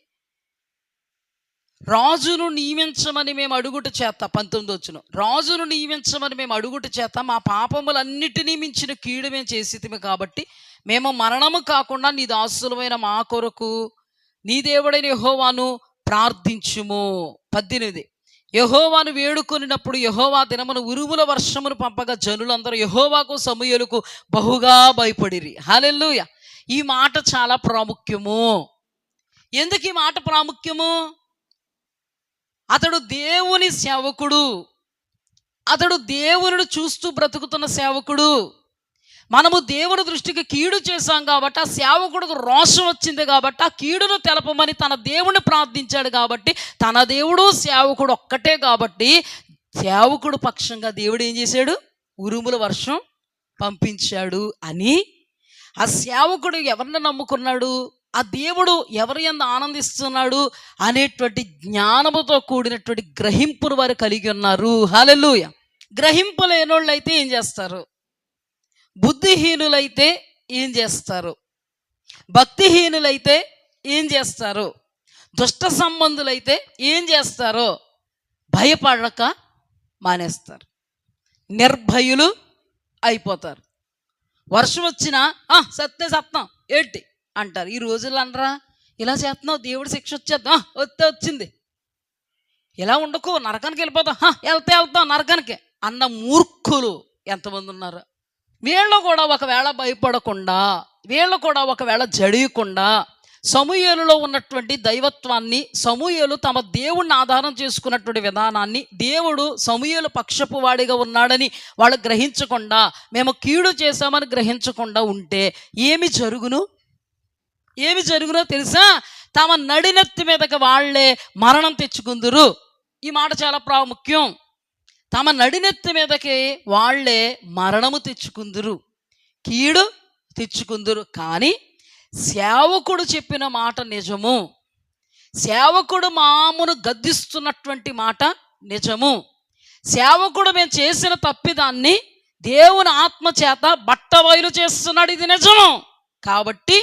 రాజును నియమించమని మేము అడుగుట చేత, 19 వచ్చును, రాజును నియమించమని మేము అడుగుట చేత మా పాపములన్నిటినీ మించిన కీడు మేము చేసితిమి కాబట్టి మేము మరణము కాకుండా నీ దాసులమైన మా కొరకు నీ దేవుడైన యెహోవాను ప్రార్థించుము. 18 యెహోవాను వేడుకొనినప్పుడు యెహోవా దినమును ఉరుముల వర్షమును పంపగా జనులందరూ యెహోవాకు సమూయేలుకు బహుగా భయపడిరి. హల్లెలూయా. ఈ మాట చాలా ప్రాముఖ్యము. ఎందుకు ఈ మాట ప్రాముఖ్యము? అతడు దేవుని సేవకుడు, అతడు దేవుని చూస్తూ బ్రతుకుతున్న సేవకుడు. మనము దేవుని దృష్టికి కీడు చేశాం కాబట్టి ఆ సేవకుడికి రోషం వచ్చింది కాబట్టి ఆ కీడును తెలపమని తన దేవుని ప్రార్థించాడు కాబట్టి, తన దేవుడు సేవకుడు ఒక్కటే కాబట్టి సేవకుడు పక్షంగా దేవుడు ఏం చేశాడు? ఉరుముల వర్షం పంపించాడు అని. ఆ సేవకుడు ఎవరిని నమ్ముకున్నాడు, ఆ దేవుడు ఎవరి యందు ఆనందిస్తున్నాడు అనేటువంటి జ్ఞానముతో కూడినటువంటి గ్రహింపును వారు కలిగి ఉన్నారు. హల్లెలూయా. గ్రహింపు లేనోళ్ళు అయితే ఏం చేస్తారు? బుద్ధిహీనులైతే ఏం చేస్తారు? భక్తిహీనులైతే ఏం చేస్తారు? దుష్ట సంబంధులైతే ఏం చేస్తారో భయపడక మానేస్తారు, నిర్భయులు అయిపోతారు. వర్షం వచ్చినా సత్యం ఏంటి అంటారు. ఈ రోజుల్లో అనరా, ఇలా చేస్తున్నావు దేవుడు శిక్ష వచ్చేద్దాం, వచ్చింది, ఇలా ఉండకు నరకానికి వెళ్ళిపోతాం, వెళ్తాం నరకానికి అన్న మూర్ఖులు ఎంతమంది ఉన్నారు? వీళ్ళు కూడా ఒకవేళ భయపడకుండా, వీళ్ళు కూడా ఒకవేళ జడియకుండా సమూయేలులో ఉన్నటువంటి దైవత్వాన్ని, సమూయేలు తమ దేవుణ్ణి ఆధారం చేసుకున్నటువంటి విధానాన్ని, దేవుడు సమూయేలు పక్షపు వాడిగా ఉన్నాడని వాళ్ళు గ్రహించకుండా, మేము కీడు చేశామని గ్రహించకుండా ఉంటే ఏమి జరుగునో తెలుసా? తమ నడినెత్తి మీదకి వాళ్లే మరణం తెచ్చుకుందురు. ఈ మాట చాలా ప్రాముఖ్యం. తమ నడినెత్తి మీదకి వాళ్లే మరణము తెచ్చుకుందురు, కీడు తెచ్చుకుందురు. కానీ సేవకుడు చెప్పిన మాట నిజము. సేవకుడు మామును గద్దిస్తున్నటువంటి మాట నిజము. సేవకుడు మేము చేసిన తప్పిదాన్ని దేవుని ఆత్మ చేత బట్టబయలు చేస్తున్నాడు, ఇది నిజము. కాబట్టి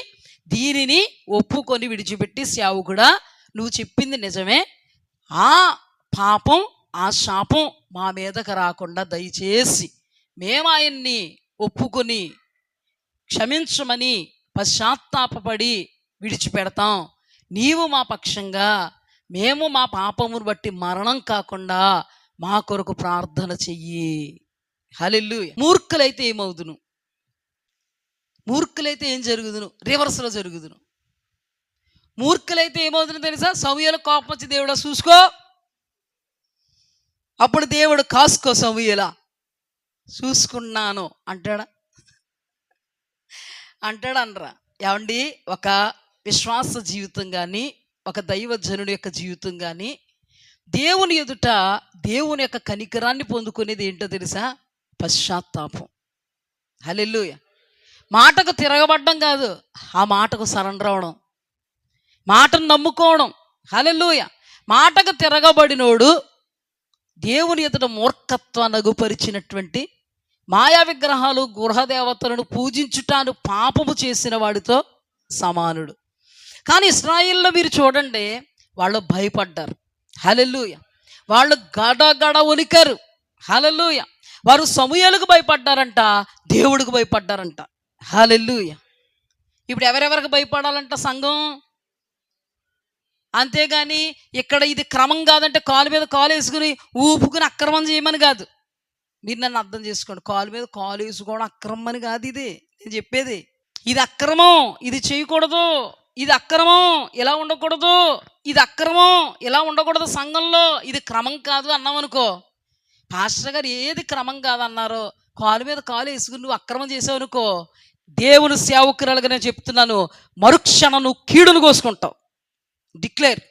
దీనిని ఒప్పుకొని విడిచిపెట్టి, సేవకుడా నువ్వు చెప్పింది నిజమే, ఆ పాపం ఆ శాపం మా మీదకు రాకుండా దయచేసి మేము ఆయన్ని ఒప్పుకొని క్షమించమని పశ్చాత్తాపపడి విడిచిపెడతాం. నీవు మా పక్షంగా, మేము మా పాపమును బట్టి మరణం కాకుండా మా కొరకు ప్రార్థన చెయ్యి. హల్లెలూయా. మూర్ఖులైతే ఏమవుదును? మూర్ఖులైతే ఏం జరుగుదును? రివర్స్లో జరుగుదును. మూర్ఖులైతే ఏమవుతుందో తెలుసా? సమూయేలు కోపం వచ్చి, దేవుడా చూసుకో, అప్పుడు దేవుడు కాసుకో సమూయేలా చూసుకున్నాను అంటాడనరా? ఏమండి, ఒక విశ్వాస జీవితం కానీ, ఒక దైవజనుడి యొక్క జీవితం కానీ, దేవుని ఎదుట దేవుని యొక్క కనికరాన్ని పొందుకునేది ఏంటో తెలుసా? పశ్చాత్తాపం. హల్లెలూయా. మాటకు తిరగబడ్డం కాదు, ఆ మాటకు సరెండర్ అవడం, మాటను నమ్ముకోవడం. హల్లెలూయా. మాటకు తిరగబడినోడు దేవుని ఎదుట మూర్ఖత్వాన్ని అగుపరిచినటువంటి మాయా విగ్రహాలు, గృహదేవతలను పూజించుటాను పాపము చేసిన వాడితో సమానుడు. కానీ ఇశ్రాయేలులో మీరు చూడండి, వాళ్ళు భయపడ్డారు. హల్లెలూయా. వాళ్ళు గడగడ వణికారు. హల్లెలూయా. వారు సమూయేలుకు భయపడ్డారంట, దేవుడికి భయపడ్డారంట. హల్లెలూయా. ఇప్పుడు ఎవరెవరికి భయపడాలంట సంఘం? అంతేగాని ఇక్కడ ఇది క్రమం కాదంటే కాలు మీద కాలు వేసుకుని ఊపుకుని అక్రమం చేయమని కాదు. మీరు నన్ను అర్థం చేసుకోండి. కాలు మీద కాలు వేసుకోవడం అక్రమం అని కాదు. ఇది నేను చెప్పేది, ఇది అక్రమం, ఇది చేయకూడదు, ఇది అక్రమం, ఇలా ఉండకూడదు, ఇది అక్రమం, ఇలా ఉండకూడదు సంఘంలో, ఇది క్రమం కాదు అన్నాం అనుకో. పాస్టర్ గారు ఏది క్రమం కాదన్నారో కాలు మీద కాలు వేసుకుని నువ్వు అక్రమం చేసావు అనుకో, దేవుని సేవకురాలుగా నేను చెప్తున్నాను, మరుక్షణం నువ్వు కీడును కోసుకుంటావు. డిక్లేర్.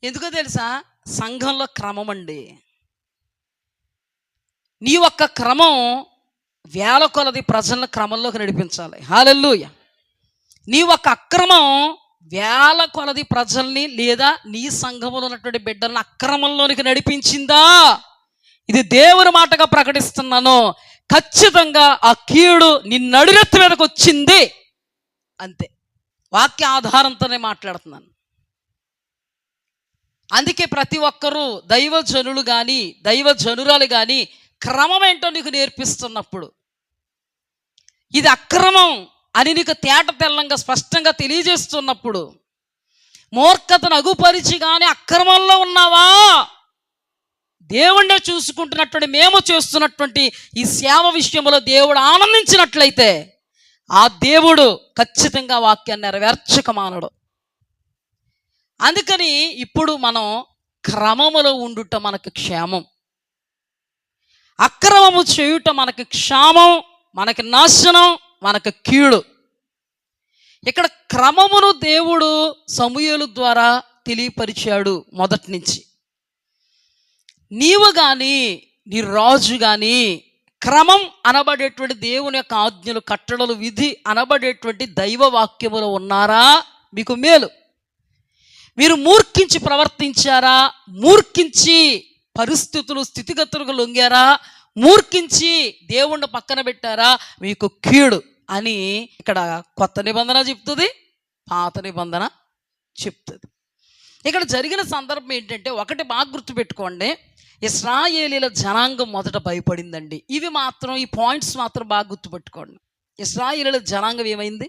ఎందుకో తెలుసా? సంఘంలో క్రమం అండి. నీ ఒక్క క్రమం వేల కొలది ప్రజలను క్రమంలోకి నడిపించాలి. హల్లెలూయ. నీ ఒక్క అక్రమం వేల కొలది ప్రజల్ని లేదా నీ సంఘంలో ఉన్నటువంటి బిడ్డలను అక్రమంలోనికి నడిపించిందా? ఇది దేవుని మాటగా ప్రకటిస్తున్నాను. ఖచ్చితంగా ఆ కీడు నీ నడిరెత్తి మీదకి వచ్చింది. అంతే, వాక్య ఆధారంతోనే మాట్లాడుతున్నాను. అందుకే ప్రతి ఒక్కరూ దైవజనులు కానీ దైవజనురాలు కానీ క్రమం ఏంటో నీకు నేర్పిస్తున్నప్పుడు, ఇది అక్రమం అని నీకు తేట తెల్లంగా స్పష్టంగా తెలియజేస్తున్నప్పుడు, మూర్ఖతను అగుపరిచి కానీ అక్రమంలో ఉన్నావా, దేవుణ్ణే చూసుకుంటున్నటువంటి మేము చేస్తున్నటువంటి ఈ సేవ విషయంలో దేవుడు ఆనందించినట్లయితే ఆ దేవుడు ఖచ్చితంగా వాక్యాన్ని నెరవేర్చక మానడు. అందుకని ఇప్పుడు మనం క్రమములో ఉండుట మనకు క్షేమం, అక్రమము చేయుట మనకి క్షామం, మనకి నాశనం, మనకు కీడు. ఇక్కడ క్రమమును దేవుడు సమూయేలు ద్వారా తెలియపరిచాడు మొదటి నుంచి. నీవు కానీ నీ రాజు కానీ క్రమం అనబడేటువంటి దేవుని యొక్క ఆజ్ఞలు, కట్టడలు, విధి అనబడేటువంటి దైవ వాక్యములో ఉన్నారా? మీకు మేలు. మీరు మూర్ఖించి ప్రవర్తించారా? మూర్ఖించి పరిస్థితులు స్థితిగతులకు లొంగారా? మూర్ఖించి దేవుణ్ణి పక్కన పెట్టారా? మీకు కీడు అని ఇక్కడ కొత్త నిబంధన చెప్తుంది, పాత నిబంధన చెప్తుంది. ఇక్కడ జరిగిన సందర్భం ఏంటంటే, ఒకటి బాగా గుర్తుపెట్టుకోండి, ఇశ్రాయేలీల జనాంగం మొదట భయపడిందండి. ఇవి మాత్రం, ఈ పాయింట్స్ మాత్రం బాగా గుర్తుపెట్టుకోండి. ఇశ్రాయేలీల జనాంగం ఏమైంది?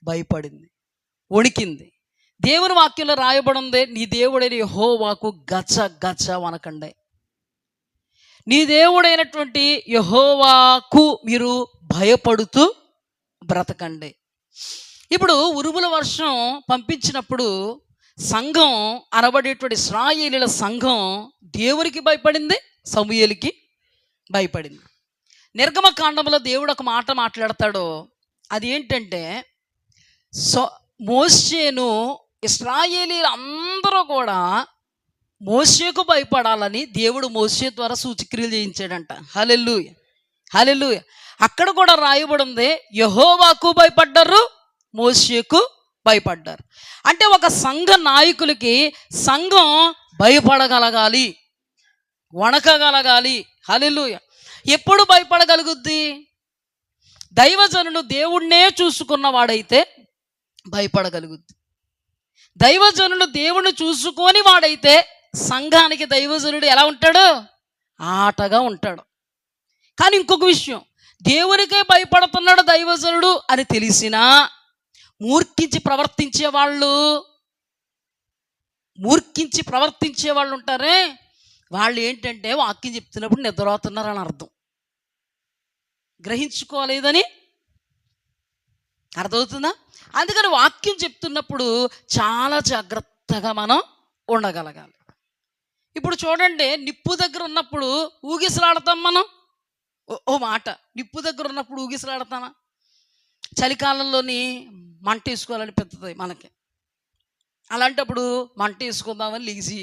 భయపడింది, వణికింది. దేవుని వాక్యంలో రాయబడి ఉంది, నీ దేవుడైన యెహోవాకు గజ గజ వనకండి. నీ దేవుడైనటువంటి యెహోవాకు మీరు భయపడుతూ బ్రతకండి. ఇప్పుడు ఉరుముల వర్షం పంపించినప్పుడు సంఘం అనబడేటువంటి ఇశ్రాయేలీల సంఘం దేవునికి భయపడింది, సమూయేలుకి భయపడింది. నిర్గమకాండంలో దేవుడు ఒక మాట మాట్లాడతాడు. అది ఏంటంటే, మోషేను ఇశ్రాయేలీలు అందరూ కూడా మోషేకు భయపడాలని దేవుడు మోషే ద్వారా సూచక్రియలు చేయించాడంట. హల్లెలూయా, హల్లెలూయా. అక్కడ కూడా రాయబడి ఉంది, యెహోవాకు భయపడ్డారు, మోషేకు భయపడ్డారు. అంటే ఒక సంఘ నాయకులకి సంఘం భయపడగలగాలి, వణకగలగాలి. హల్లెలూయా. ఎప్పుడు భయపడగలుగుద్ది? దైవజనుడు దేవుణ్ణే చూసుకున్నవాడైతే భయపడగలుగుద్ది. దైవజనుడు దేవుణ్ణి చూసుకొని వాడైతే సంఘానికి దైవజనుడు ఎలా ఉంటాడు? ఆటగా ఉంటాడు. కానీ ఇంకొక విషయం, దేవునికే భయపడుతున్నాడు దైవజనుడు అని తెలిసినా మూర్ఖించి ప్రవర్తించే వాళ్ళు ఉంటారే, వాళ్ళు ఏంటంటే వాక్యం చెప్తున్నప్పుడు నిద్రపోతున్నారని అర్థం. గ్రహించుకోలేదని అర్థమవుతుందా? అందుకని వాక్యం చెప్తున్నప్పుడు చాలా జాగ్రత్తగా మనం ఉండగలగాలి. ఇప్పుడు చూడండి, నిప్పు దగ్గర ఉన్నప్పుడు ఊగిసలాడతాం మనం. ఓ మాట, నిప్పు దగ్గర ఉన్నప్పుడు ఊగిసలాడతామా? చలికాలంలోని మంట వేసుకోవాలనిపిస్తుంది మనకి. అలాంటప్పుడు మంట వేసుకుందామని లిగిసి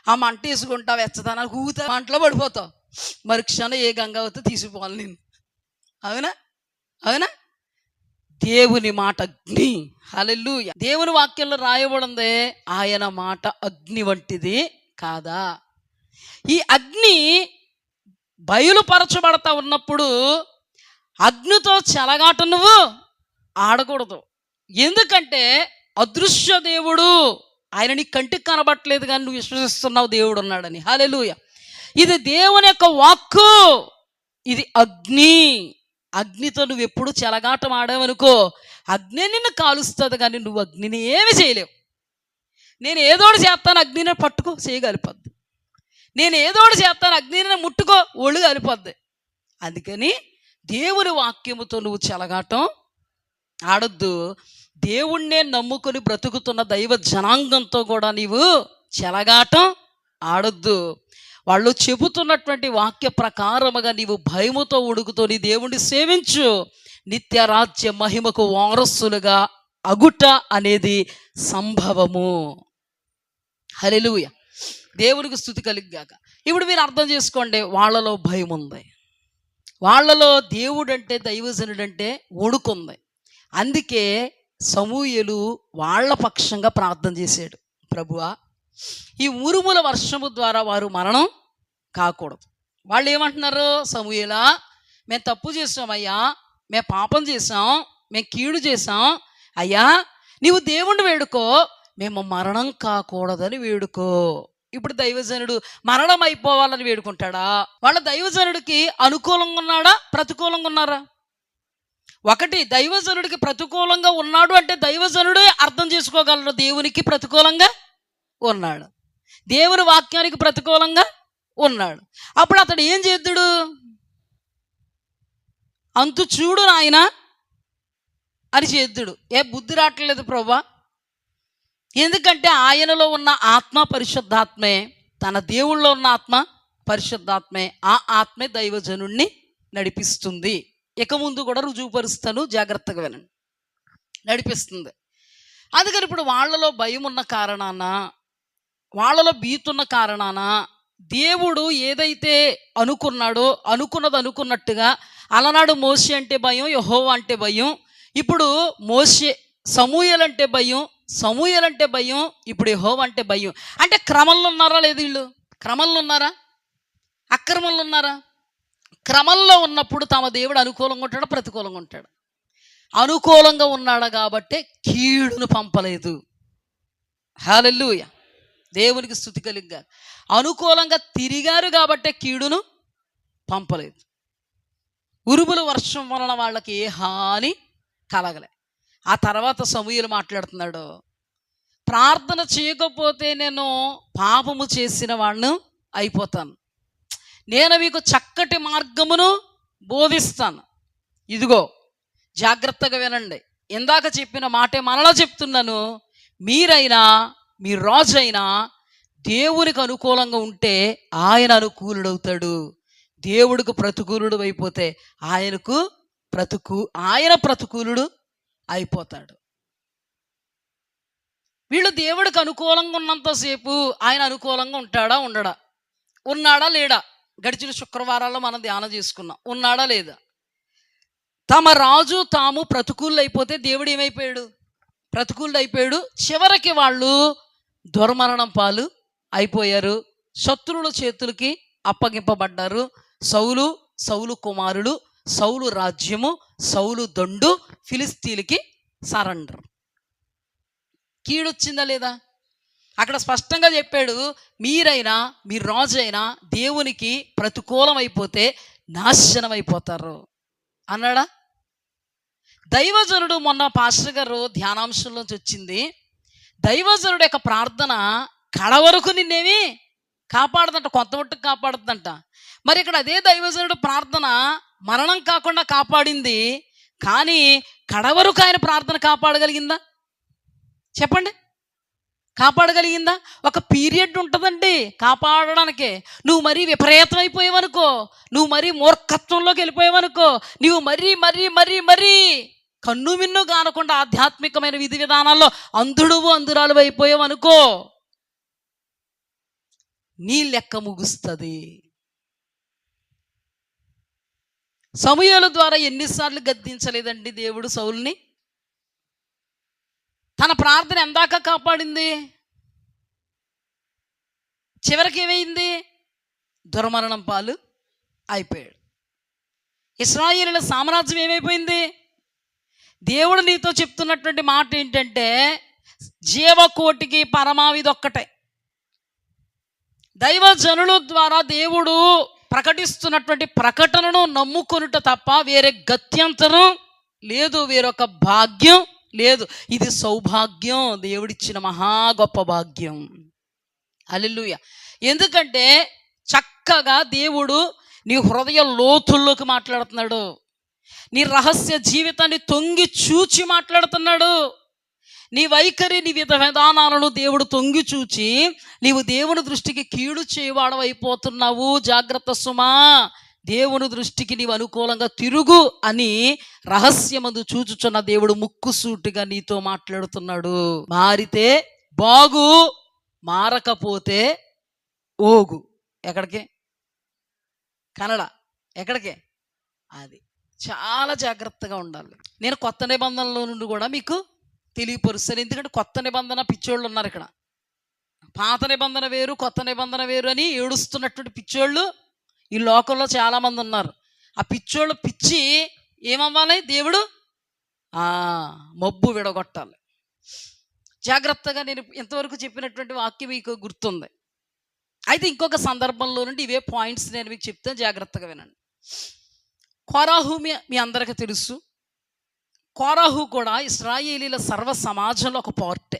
ఆ మంట వేసుకుంటా వెచ్చదనానికి ఊగుతా, మంటలో పడిపోతావు. మరుక్షణం ఏ గంగావతి తీసిపోవాలి నేను. అవునా? అవునా? దేవుని మాట అగ్ని. హల్లెలూయా. దేవుని వాక్యంలో రాయబడింది, ఆయన మాట అగ్ని వంటిది కాదా? ఈ అగ్ని బయలుపరచబడతా ఉన్నప్పుడు అగ్నితో చెలగాట నువ్వు ఆడకూడదు. ఎందుకంటే అదృశ్య దేవుడు, ఆయన నీ కంటికి కనబట్టలేదు కానీ నువ్వు విశ్వసిస్తున్నావు దేవుడు ఉన్నాడని. హల్లెలూయా. ఇది దేవుని యొక్క వాక్కు, ఇది అగ్ని అగ్నితో నువ్వు ఎప్పుడు చెలగాటం ఆడావనుకో, అగ్ని నిన్ను కాలుస్తుంది, కానీ నువ్వు అగ్నిని ఏమి చేయలేవు. నేను ఏదోడు చేస్తాను, అగ్నిని పట్టుకో, చేయగలిపోద్ది. నేను ఏదోడు చేస్తాను, అగ్నిని ముట్టుకో, ఒళ్ళు కలిపోద్ది. అందుకని దేవుని వాక్యముతో నువ్వు చెలగాటం ఆడొద్దు. దేవుణ్ణే నమ్ముకొని బ్రతుకుతున్న దైవ జనాంగంతో కూడా నీవు చెలగాటం ఆడొద్దు. వాళ్ళు చెబుతున్నటువంటి వాక్య ప్రకారముగా నీవు భయముతో ఉడుకుతో నీ దేవుణ్ణి సేవించు. నిత్య రాజ్య మహిమకు వారసులుగా అగుట అనేది సంభవము. హల్లెలూయా, దేవునికి స్తుతి కలుగుగాక. ఇప్పుడు మీరు అర్థం చేసుకోండి, వాళ్ళలో భయం ఉంది, వాళ్ళలో దేవుడంటే దైవజనుడంటే వణుకుంది. అందుకే సమూయేలు వాళ్ళ పక్షంగా ప్రార్థన చేశాడు, ప్రభువా ఈ ఉరుముల వర్షము ద్వారా వారు మరణం కాకూడదు. వాళ్ళు ఏమంటున్నారు, సమూయేలా మేము తప్పు చేసామయ్యా, మేము పాపం చేసాం, మేము కీడు చేసాం అయ్యా, నీవు దేవుణ్ణి వేడుకో, మేము మరణం కాకూడదని వేడుకో. ఇప్పుడు దైవజనుడు మరణం అయిపోవాలని వేడుకుంటాడా? వాళ్ళ దైవజనుడికి అనుకూలంగా ఉన్నాడా, ప్రతికూలంగా ఉన్నారా? ఒకటి, దైవజనుడికి ప్రతికూలంగా ఉన్నాడు అంటే దైవజనుడే అర్థం చేసుకోగలరు దేవునికి ప్రతికూలంగా ఉన్నాడు, దేవుని వాక్యానికి ప్రతికూలంగా ఉన్నాడు. అప్పుడు అతడు ఏం చేద్దుడు, అంతు చూడు నాయన అని చేద్దుడు. ఏ బుద్ధి రావట్లేదు ప్రభా, ఎందుకంటే ఆయనలో ఉన్న ఆత్మ పరిశుద్ధాత్మే, తన దేవుళ్ళలో ఉన్న ఆత్మ పరిశుద్ధాత్మే, ఆ ఆత్మే దైవజనుణ్ణి నడిపిస్తుంది. ఇక ముందు కూడా రుజువుపరుస్తాను, జాగ్రత్తగా వినండి, నడిపిస్తుంది. అందుకని ఇప్పుడు వాళ్ళలో భయం ఉన్న కారణాన, వాళ్ళలో భీతున్న కారణాన దేవుడు ఏదైతే అనుకున్నాడో అనుకున్నది అనుకున్నట్టుగా, అలనాడు మోషే అంటే భయం, యెహోవా అంటే భయం, ఇప్పుడు సమూయేలు అంటే భయం, సమూయేలు అంటే భయం, ఇప్పుడు యెహోవా అంటే భయం. అంటే క్రమంలో ఉన్నారా లేదు? వీళ్ళు క్రమంలో ఉన్నారా, అక్రమంలో ఉన్నారా? క్రమంలో ఉన్నప్పుడు తమ దేవుడు అనుకూలంగా ఉంటాడు, ప్రతికూలంగా ఉంటాడు. అనుకూలంగా ఉన్నాడు కాబట్టి కీడును పంపలేదు. హల్లెలూయా, దేవునికి స్తుతి కలుగుగా. అనుకూలంగా తిరిగారు కాబట్టే కీడును పంపలేదు. ఉరుముల వర్షం వలన వాళ్ళకి ఏ హాని కలగలే. ఆ తర్వాత సమూయేలు మాట్లాడుతున్నాడు, ప్రార్థన చేయకపోతే నేను పాపము చేసిన వాడిని అయిపోతాను, నేను మీకు చక్కటి మార్గమును బోధిస్తాను. ఇదిగో జాగ్రత్తగా వినండి, ఇందాక చెప్పిన మాటే మరలా చెప్తున్నాను, మీరైనా మీ రాజు అయినా దేవునికి అనుకూలంగా ఉంటే ఆయన అనుకూలుడవుతాడు, దేవుడికి ప్రతికూలుడు అయిపోతే ఆయన ప్రతికూలుడు అయిపోతాడు. వీళ్ళు దేవుడికి అనుకూలంగా ఉన్నంతసేపు ఆయన అనుకూలంగా ఉంటాడా, ఉండడా? ఉన్నాడా లేడా? గడిచిన శుక్రవారాల్లో మనం ధ్యానం చేసుకున్నాం, ఉన్నాడా లేదా? తమ రాజు తాము ప్రతికూలు అయిపోతే దేవుడు ఏమైపోయాడు, ప్రతికూలుడు అయిపోయాడు. చివరికి వాళ్ళు దుర్మరణం పాలు అయిపోయారు, శత్రువుల చేతులకి అప్పగింపబడ్డారు. సౌలు కుమారుడు, సౌలు రాజ్యము, సౌలు దండు ఫిలిస్తీన్లకి సరెండర్. కీడొచ్చిందా లేదా? అక్కడ స్పష్టంగా చెప్పాడు, మీరైనా మీ రాజు అయినా దేవునికి ప్రతికూలం అయిపోతే నాశనం అయిపోతారు అన్నాడా? దైవజనుడు, మొన్న పాస్టర్ గారు ధ్యానాంశంలోంచి వచ్చింది, దైవజనుడు యొక్క ప్రార్థన కడవరకు నిన్నేమి కాపాడుదంట, కొంత మట్టుకు కాపాడుతుందంట. మరి ఇక్కడ అదే దైవజనుడు ప్రార్థన మరణం కాకుండా కాపాడింది, కానీ కడవరకు ఆయన ప్రార్థన కాపాడగలిగిందా? చెప్పండి, కాపాడగలిగిందా? ఒక పీరియడ్ ఉంటుందండి కాపాడడానికి. నువ్వు మరీ విపరీతం అయిపోయావనుకో, నువ్వు మరీ మూర్ఖత్వంలోకి వెళ్ళిపోయావనుకో, నువ్వు మరీ మరీ మరీ మరీ కన్ను మిన్ను కానకుండా ఆధ్యాత్మికమైన విధి విధానాల్లో అందురాలు అయిపోయావనుకో, నీ లెక్క ముగుస్తుంది. సమూయేలు ద్వారా ఎన్నిసార్లు గద్దించలేదండి దేవుడు సౌలుని? తన ప్రార్థన ఎందాక కాపాడింది, చివరికి ఏమైంది? దుర్మరణం పాలు అయిపోయాడు. ఇశ్రాయేలుల సామ్రాజ్యం ఏమైపోయింది? దేవుడు నీతో చెప్తున్నటువంటి మాట ఏంటంటే, జీవకోటికి పరమావిధి ఒక్కటే. దైవజనుల ద్వారా దేవుడు ప్రకటిస్తున్నటువంటి ప్రకటనను నమ్ముకొనుట తప్ప వేరే గత్యంతరం లేదు, వేరొక భాగ్యం లేదు. ఇది సౌభాగ్యం, దేవుడిచ్చిన మహా గొప్ప భాగ్యం. హల్లెలూయా. ఎందుకంటే చక్కగా దేవుడు నీ హృదయ లోతుల్లోకి మాట్లాడుతున్నాడు, నీ రహస్య జీవితాన్ని తొంగి చూచి మాట్లాడుతున్నాడు. నీ వైఖరి, నీ విధానాలను దేవుడు తొంగి చూచి నీవు దేవుని దృష్టికి కీడు చేయవాడవైపోతున్నావు. జాగ్రత్త సుమా, దేవుని దృష్టికి నీవు అనుకూలంగా తిరుగు అని రహస్యమందు చూచుచున్న దేవుడు ముక్కుసూటిగా నీతో మాట్లాడుతున్నాడు. మారితే బాగు, మారకపోతే ఓగు. ఎక్కడికి? కన్నడ. ఎక్కడికి? అది చాలా జాగ్రత్తగా ఉండాలి. నేను కొత్త నిబంధనలో నుండి కూడా మీకు తెలియపరుస్తాను. ఎందుకంటే కొత్త నిబంధన పిచ్చోళ్ళు ఉన్నారు ఇక్కడ. పాత నిబంధన వేరు, కొత్త నిబంధన వేరు అని ఏడుస్తున్నటువంటి పిచ్చోళ్ళు ఈ లోకంలో చాలామంది ఉన్నారు. ఆ పిచ్చోళ్ళు పిచ్చి ఏమవ్వాలి? దేవుడు మబ్బు విడగొట్టాలి. జాగ్రత్తగా నేను ఇంతవరకు చెప్పినటువంటి వాక్యం మీకు గుర్తుంది. అయితే ఇంకొక సందర్భంలో నుండి ఇవే పాయింట్స్ నేను మీకు చెప్తాను, జాగ్రత్తగా వినండి. కోరాహు మీ అందరికీ తెలుసు. కోరాహు కూడా ఇశ్రాయేలీల సర్వ సమాజంలో ఒక పార్టే.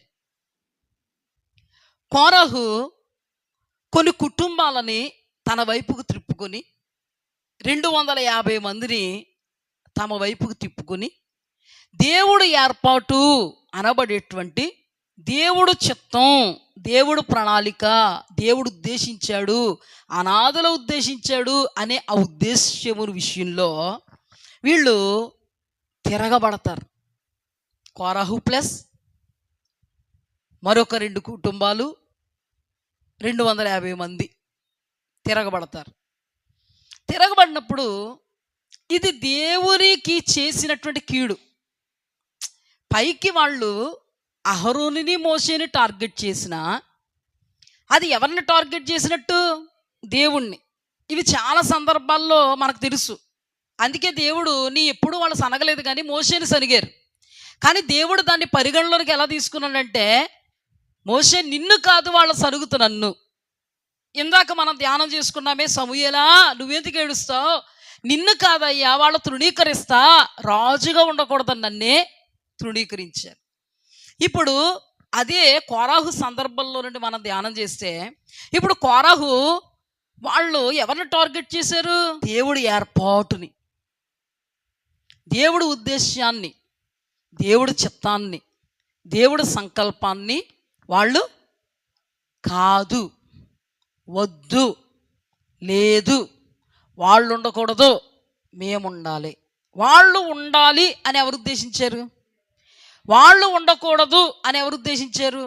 కోరాహు కొన్ని కుటుంబాలని తన వైపుకు తిప్పుకొని 250 మందిని తమ వైపుకు తిప్పుకొని దేవుడు ఏర్పాటు అనబడేటువంటి దేవుడు చిత్తం, దేవుడు ప్రణాళిక, దేవుడు ఉద్దేశించాడు, అనాథలో ఉద్దేశించాడు అనే ఆ ఉద్దేశ్యము విషయంలో వీళ్ళు తిరగబడతారు. కోరాహు ప్లస్ మరొక 2 కుటుంబాలు 250 మంది తిరగబడతారు. తిరగబడినప్పుడు ఇది దేవునికి చేసినటువంటి కీడు. పైకి వాళ్ళు అహరోనుని మోషేని టార్గెట్ చేసినా అది ఎవరిని టార్గెట్ చేసినట్టు? దేవుణ్ణి. ఇవి చాలా సందర్భాల్లో మనకు తెలుసు. అందుకే దేవుడు ఎప్పుడు వాళ్ళు సనగలేదు, కానీ మోషేని సనిగారు. కానీ దేవుడు దాన్ని పరిగణలోకి ఎలా తీసుకున్నాడంటే, మోషే నిన్ను కాదు వాళ్ళు సరుగుతు నన్ను. ఇందాక మనం ధ్యానం చేసుకున్నామే, సమూయేలా నువ్వెందుకు ఏడుస్తావు? నిన్ను కాదయ్యా వాళ్ళు తృణీకరిస్తా, రాజుగా ఉండకూడదని నన్నే తృణీకరించారు. ఇప్పుడు అదే కోరాహు సందర్భంలో నుండి మనం ధ్యానం చేస్తే, ఇప్పుడు కోరాహు వాళ్ళు ఎవరిని టార్గెట్ చేశారు? దేవుడి ఏర్పాటుని, దేవుడి ఉద్దేశాన్ని, దేవుడి చిత్తాన్ని, దేవుడి సంకల్పాన్ని వాళ్ళు కాదు, వద్దు, లేదు, వాళ్ళు ఉండకూడదు, మేము ఉండాలి. వాళ్ళు ఉండాలి అని ఎవరు ఉద్దేశించారు? వాళ్ళు ఉండకూడదు అని ఎవరు ఉద్దేశించారు?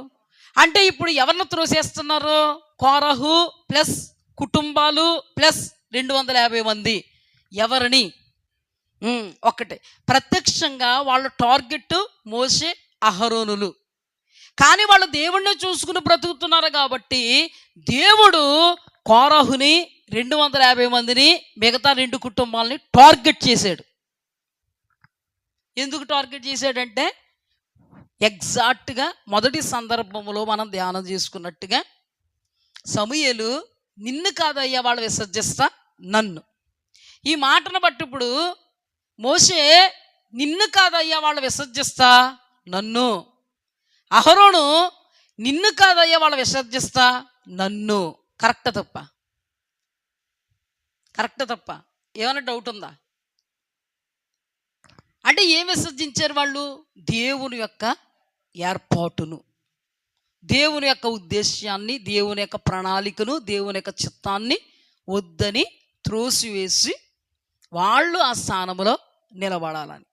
అంటే ఇప్పుడు ఎవరిని త్రోసేస్తున్నారు? కోరాహు ప్లస్ కుటుంబాలు ప్లస్ 250 మంది. ఎవరిని? ఒక్కటే. ప్రత్యక్షంగా వాళ్ళ టార్గెట్ మోషే, అహరోనులు. కానీ వాళ్ళు దేవుణ్ణి చూసుకుని బ్రతుకుతున్నారు కాబట్టి దేవుడు కోరాహుని 250 మందిని మిగతా 2 కుటుంబాలని టార్గెట్ చేశాడు. ఎందుకు టార్గెట్ చేశాడంటే, ఎగ్జాక్ట్గా మొదటి సందర్భంలో మనం ధ్యానం చేసుకున్నట్టుగా సమూయేలు నిన్ను కాదయ్యా వాళ్ళు విసర్జిస్తా నన్ను. ఈ మాటను బట్టి ఇప్పుడు మోషే నిన్ను కాదయ్యా వాళ్ళు విసర్జిస్తా నన్ను, అహరోను నిన్ను కాదయ్యా వాళ్ళు విసర్జిస్తా నన్ను. కరెక్ట్ తప్ప? కరెక్ట్ తప్ప? ఏమైనా డౌట్ ఉందా? అంటే ఏం విసర్జించారు వాళ్ళు? దేవుని యొక్క ఏర్పాటును, దేవుని యొక్క ఉద్దేశాన్ని, దేవుని యొక్క ప్రణాళికను, దేవుని యొక్క చిత్తాన్ని వద్దని త్రోసివేసి వాళ్ళు ఆ స్థానంలో నిలబడాలని.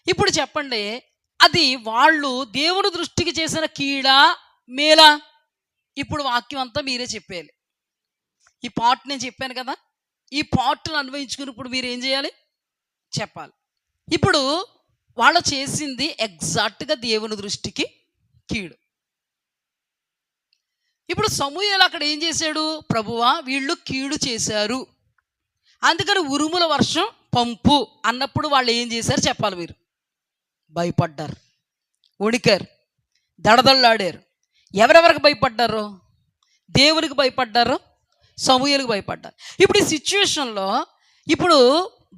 ఇప్పుడు చెప్పండి, అది వాళ్ళు దేవుని దృష్టికి చేసిన కీడా మేలా? ఇప్పుడు వాక్యం అంతా మీరే చెప్పేయాలి. ఈ పార్ట్ నేను చెప్పాను కదా, ఈ పార్ట్ను అన్వయించుకుని ఇప్పుడు మీరు ఏం చేయాలి? చెప్పాలి. ఇప్పుడు వాళ్ళు చేసింది ఎగ్జాక్ట్గా దేవుని దృష్టికి కీడు. ఇప్పుడు సమూయేలు అక్కడ ఏం చేశాడు? ప్రభువా వీళ్ళు కీడు చేశారు, అందుకని ఉరుముల వర్షం పంపు అన్నప్పుడు వాళ్ళు ఏం చేశారు చెప్పాలి మీరు. భయపడ్డారు, వణికారు, దడదళ్ళాడారు. ఎవరెవరికి భయపడ్డారు? దేవునికి భయపడ్డారు, సమూయేలుకు భయపడ్డారు. ఇప్పుడు ఈ సిచ్యువేషన్లో ఇప్పుడు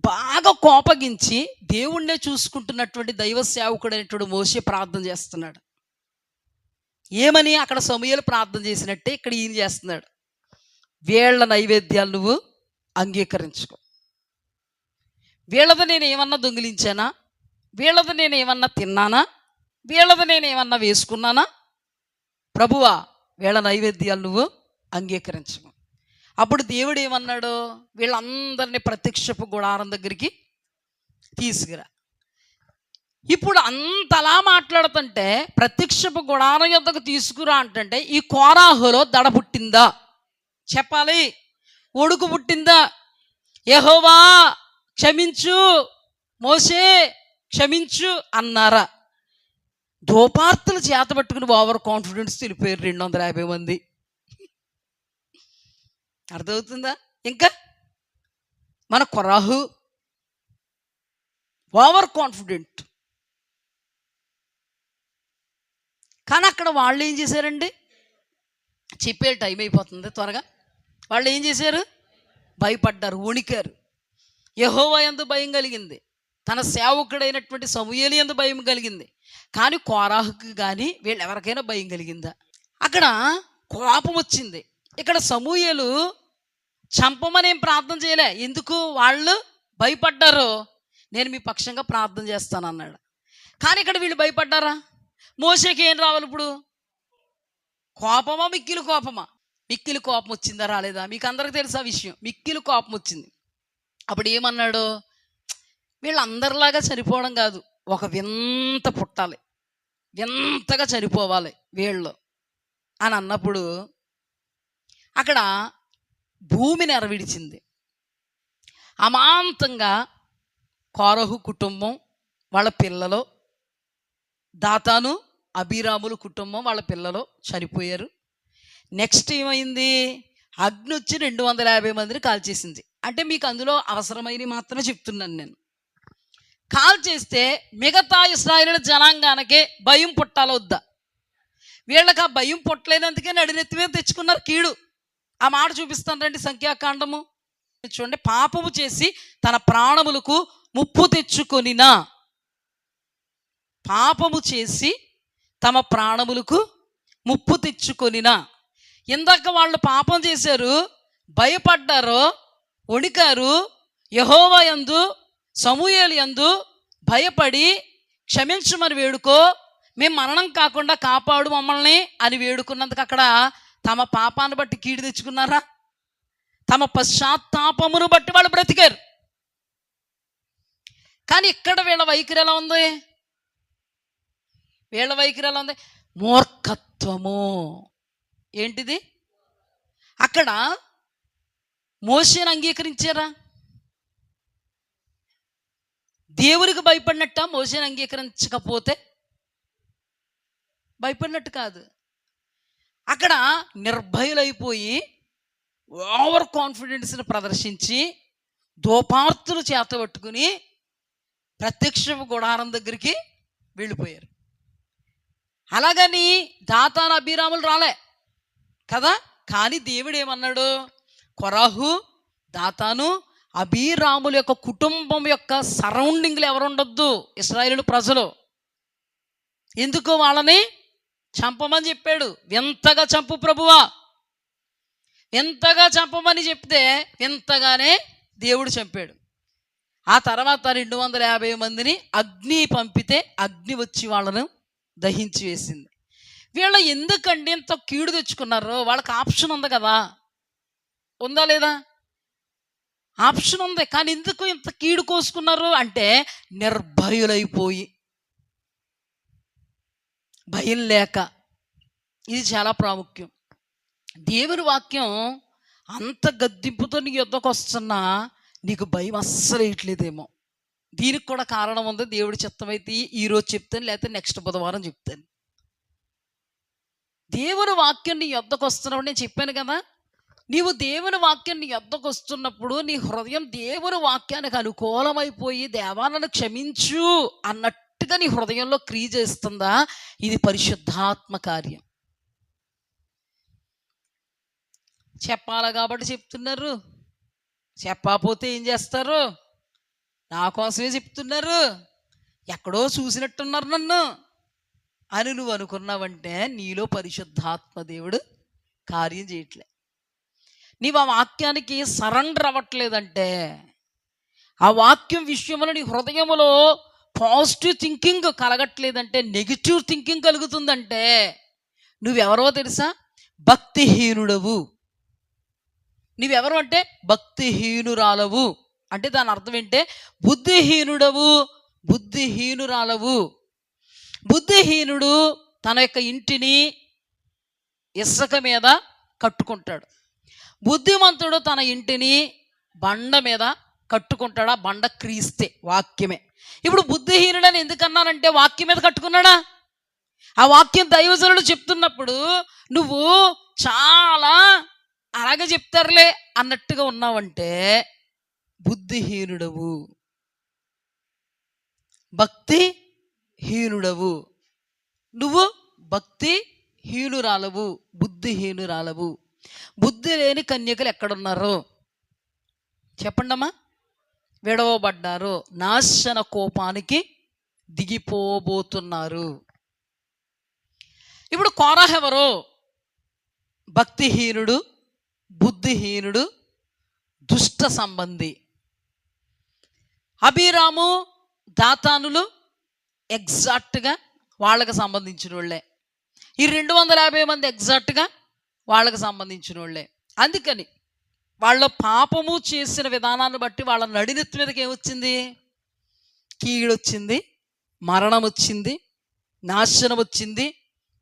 బాగా కోపగించి దేవుణ్ణే చూసుకుంటున్నటువంటి దైవ సేవకుడైనటువంటి మోషే ప్రార్థన చేస్తున్నాడు. ఏమని? అక్కడ సమూయేలు ప్రార్థన చేసినట్టే ఇక్కడ ఈయన చేస్తున్నాడు. వీళ్ళ నైవేద్యాలు నువ్వు అంగీకరించుకో. వీళ్ళది నేను ఏమన్నా దొంగిలించానా? వీళ్ళది నేను ఏమన్నా తిన్నానా? వీళ్ళది నేను ఏమన్నా వేసుకున్నానా? ప్రభువా, వీళ్ళ నైవేద్యాలు నువ్వు అంగీకరించుకో. అప్పుడు దేవుడు ఏమన్నాడు? వీళ్ళందరినీ ప్రత్యక్షపు గుడారం దగ్గరికి తీసుకురా. ఇప్పుడు అంతలా మాట్లాడుతుంటే ప్రత్యక్షపు గుడారం యొద్దకు తీసుకురా అంటే ఈ కోరాహులో దడ పుట్టిందా? చెప్పాలి. ఒడుకు పుట్టిందా? యెహోవా క్షమించు, మోషే క్షమించు అన్నారా? దోపార్తులు చేత పట్టుకుని ఓవర్ కాన్ఫిడెన్స్ తెలిపారు 250 మంది. అర్థమవుతుందా? ఇంకా మన కొరాహు ఓవర్ కాన్ఫిడెంట్. కానీ అక్కడ వాళ్ళు ఏం చేశారండి? చెప్పే టైం అయిపోతుంది త్వరగా. వాళ్ళు ఏం చేశారు? భయపడ్డారు, వణికారు. యెహోవా యందు భయం కలిగింది, తన సేవకుడైనటువంటి సమూయేలు యందు భయం కలిగింది. కానీ కోరాహుకి కానీ వీళ్ళెవరికైనా భయం కలిగిందా? అక్కడ కోపం వచ్చింది. ఇక్కడ సమూయేలు చంపమనేం ప్రార్థన చేయలే. ఎందుకు? వాళ్ళు భయపడ్డారు. నేను మీ పక్షంగా ప్రార్థన చేస్తాను అన్నాడు. కానీ ఇక్కడ వీళ్ళు భయపడ్డారా? మోషేకి ఏం రావాలి ఇప్పుడు? కోపమా, మిక్కిలి కోపమా? మిక్కిలి కోపం వచ్చిందా రాలేదా? మీకు అందరికి తెలుసా విషయం. మిక్కిలి కోపం వచ్చింది. అప్పుడు ఏమన్నాడు? వీళ్ళందరిలాగా చనిపోవడం కాదు, ఒక వింత పుట్టాలి, వింతగా చనిపోవాలి వీళ్ళు అని అన్నప్పుడు అక్కడ భూమి నెరవిడిచింది. అమాంతంగా కోరహు కుటుంబం వాళ్ళ పిల్లలు, దాతాను అబీరాములు కుటుంబం వాళ్ళ పిల్లలు చనిపోయారు. నెక్స్ట్ ఏమైంది? అగ్ని వచ్చి 250 మందిని కాల్చేసింది. అంటే మీకు అందులో అవసరమైనవి మాత్రమే చెప్తున్నాను నేను. కాల్చేస్తే మిగతా ఇశ్రాయేలు జనాంగానికే భయం పుట్టాలొద్దా? వీళ్ళకి ఆ భయం పుట్టలేనందుకే నడినెత్తి మీద తెచ్చుకున్నారు కీడు. ఆ మాట చూపిస్తాను రండి, సంఖ్యాకాండము చూడండి. పాపము చేసి తన ప్రాణములకు ముప్పు తెచ్చుకొనినా, పాపము చేసి తమ ప్రాణములకు ముప్పు తెచ్చుకొనినా. ఇందాక వాళ్ళు పాపం చేశారు, భయపడ్డారు, వణికారు. యెహోవా యందు సమూయేలు యందు భయపడి క్షమించమని వేడుకో, మేము మరణం కాకుండా కాపాడు మమ్మల్ని అని వేడుకున్నందుకు అక్కడ తమ పాపాన్ని బట్టి కీడు తెచ్చుకున్నారా? తమ పశ్చాత్తాపమును బట్టి వాళ్ళు బ్రతికారు. కానీ ఇక్కడ వీళ్ళ వైఖరి ఎలా ఉంది? వీళ్ళ వైఖరి ఎలా ఉంది? మూర్ఖత్వము. ఏంటిది? అక్కడ మోషేని అంగీకరించారా? దేవునికి భయపడినట్ట? మోషేని అంగీకరించకపోతే భయపడినట్టు కాదు. అక్కడ నిర్భయులైపోయి ఓవర్ కాన్ఫిడెన్స్ని ప్రదర్శించి దోపార్తులు చేతబట్టుకుని ప్రత్యక్ష గుడారం దగ్గరికి వెళ్ళిపోయారు. అలాగని దాతాను అబీరాములు రాలే కదా. కానీ దేవుడు ఏమన్నాడు? కొరాహు, దాతాను, అబీరాముల యొక్క కుటుంబం యొక్క సరౌండింగ్లు ఎవరు ఉండొద్దు ఇశ్రాయేలు ప్రజలు. ఎందుకు? వాళ్ళని చంపమని చెప్పాడు. వింతగా చంపు ప్రభువా, ఎంతగా చంపమని చెప్తే వింతగానే దేవుడు చంపాడు. ఆ తర్వాత 250 మందిని అగ్ని పంపితే అగ్ని వచ్చి వాళ్ళను దహించి వేసింది. వీళ్ళు ఎందుకండి ఇంత కీడు తెచ్చుకున్నారు? వాళ్ళకి ఆప్షన్ ఉంది కదా, ఉందా లేదా? ఆప్షన్ ఉంది. కానీ ఎందుకు ఇంత కీడు కోసుకున్నారు అంటే నిర్భయులైపోయి, భయం లేక. ఇది చాలా ప్రాముఖ్యం. దేవుని వాక్యం అంత గద్దింపుతో నీ యొద్దకు వస్తున్నా నీకు భయం అస్సలు వేయట్లేదేమో. దీనికి కూడా కారణం ఉంది. దేవుడి చిత్తమైతే ఈరోజు చెప్తాను, లేకపోతే నెక్స్ట్ బుధవారం చెప్తాను. దేవుని వాక్యం నీ యొద్దకు వస్తున్నప్పుడు నేను చెప్పాను కదా, నీవు దేవుని వాక్యం నీ యొద్దకు వస్తున్నప్పుడు నీ హృదయం దేవుని వాక్యానికి అనుకూలమైపోయి దేవా నన్ను క్షమించు అన్నట్టుగా నీ హృదయంలో క్రియ చేస్తుందా? ఇది పరిశుద్ధాత్మ కార్యం. చెప్పాలా కాబట్టి చెప్తున్నారు. చెప్పకపోతే ఏం చేస్తారు? నా కోసమే చెప్తున్నారు, ఎక్కడో చూసినట్టున్నారు నన్ను అని నువ్వు అనుకున్నావంటే నీలో పరిశుద్ధాత్మ దేవుడు కార్యం చేయట్లే. నీవు ఆ వాక్యానికి సరెండర్ అవ్వట్లేదంటే, ఆ వాక్యం విషయంలో నీ హృదయంలో పాజిటివ్ థింకింగ్ కలగట్లేదంటే, నెగిటివ్ థింకింగ్ కలుగుతుందంటే నువ్వెవరో తెలుసా? భక్తిహీనుడవు. నువ్వెవరు అంటే భక్తిహీనురాలవు. అంటే దాని అర్థం ఏంటే బుద్ధిహీనుడవు, బుద్ధిహీనురాలవు. బుద్ధిహీనుడు తన యొక్క ఇంటిని ఇసుక మీద కట్టుకుంటాడు. బుద్ధిమంతుడు తన ఇంటిని బండ మీద కట్టుకుంటాడా? బండ క్రీస్తే, వాక్యమే. ఇప్పుడు బుద్ధిహీనుడని ఎందుకన్నానంటే వాక్యం మీద కట్టుకున్నాడా? ఆ వాక్యం దైవజనుడు చెప్తున్నప్పుడు నువ్వు చాలా అలాగే చెప్తారులే అన్నట్టుగా ఉన్నావంటే బుద్ధిహీనుడవు, భక్తిహీనుడవు. నువ్వు భక్తిహీనురాలవు, బుద్ధిహీనురాలవు. బుద్ధి లేని కన్యకలు ఎక్కడున్నారో చెప్పండమ్మా? విడవబడ్డారు, నాశన కోపానికి దిగిపోబోతున్నారు. ఇప్పుడు కోరహు ఎవరు? భక్తిహీనుడు, బుద్ధిహీనుడు, దుష్ట సంబంధి. అబీరాము, దాతానులు ఎగ్జాక్ట్గా వాళ్ళకి సంబంధించిన వాళ్ళే. ఈ 250 మంది ఎగ్జాక్ట్గా వాళ్ళకి సంబంధించిన వాళ్ళే. అందుకని వాళ్ళ పాపము చేసిన విధానాన్ని బట్టి వాళ్ళ నడినెత్తి మీదకి ఏమొచ్చింది? కీడొచ్చింది, మరణం వచ్చింది, నాశనం వచ్చింది,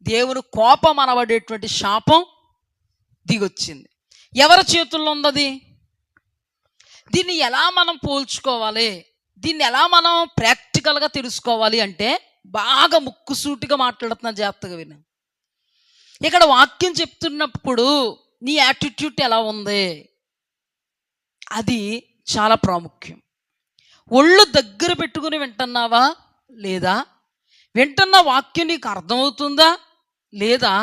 దేవుని కోపం అనబడేటువంటి శాపం దిగొచ్చింది. ఎవరి చేతుల్లో ఉందది? దీన్ని ఎలా మనం పోల్చుకోవాలి? దీన్ని ఎలా మనం ప్రాక్టికల్గా తెలుసుకోవాలి అంటే బాగా ముక్కుసూటిగా మాట్లాడుతున్నా, జాగ్రత్తగా విను. ఇక్కడ వాక్యం చెప్తున్నప్పుడు నీ యాటిట్యూడ్ ఎలా ఉంది అది చాలా ప్రాముఖ్యం. ఒళ్ళు దగ్గర పెట్టుకుని వింటున్నావా లేదా? వింటున్న వాక్యం నీకు అర్థమవుతుందా లేదా?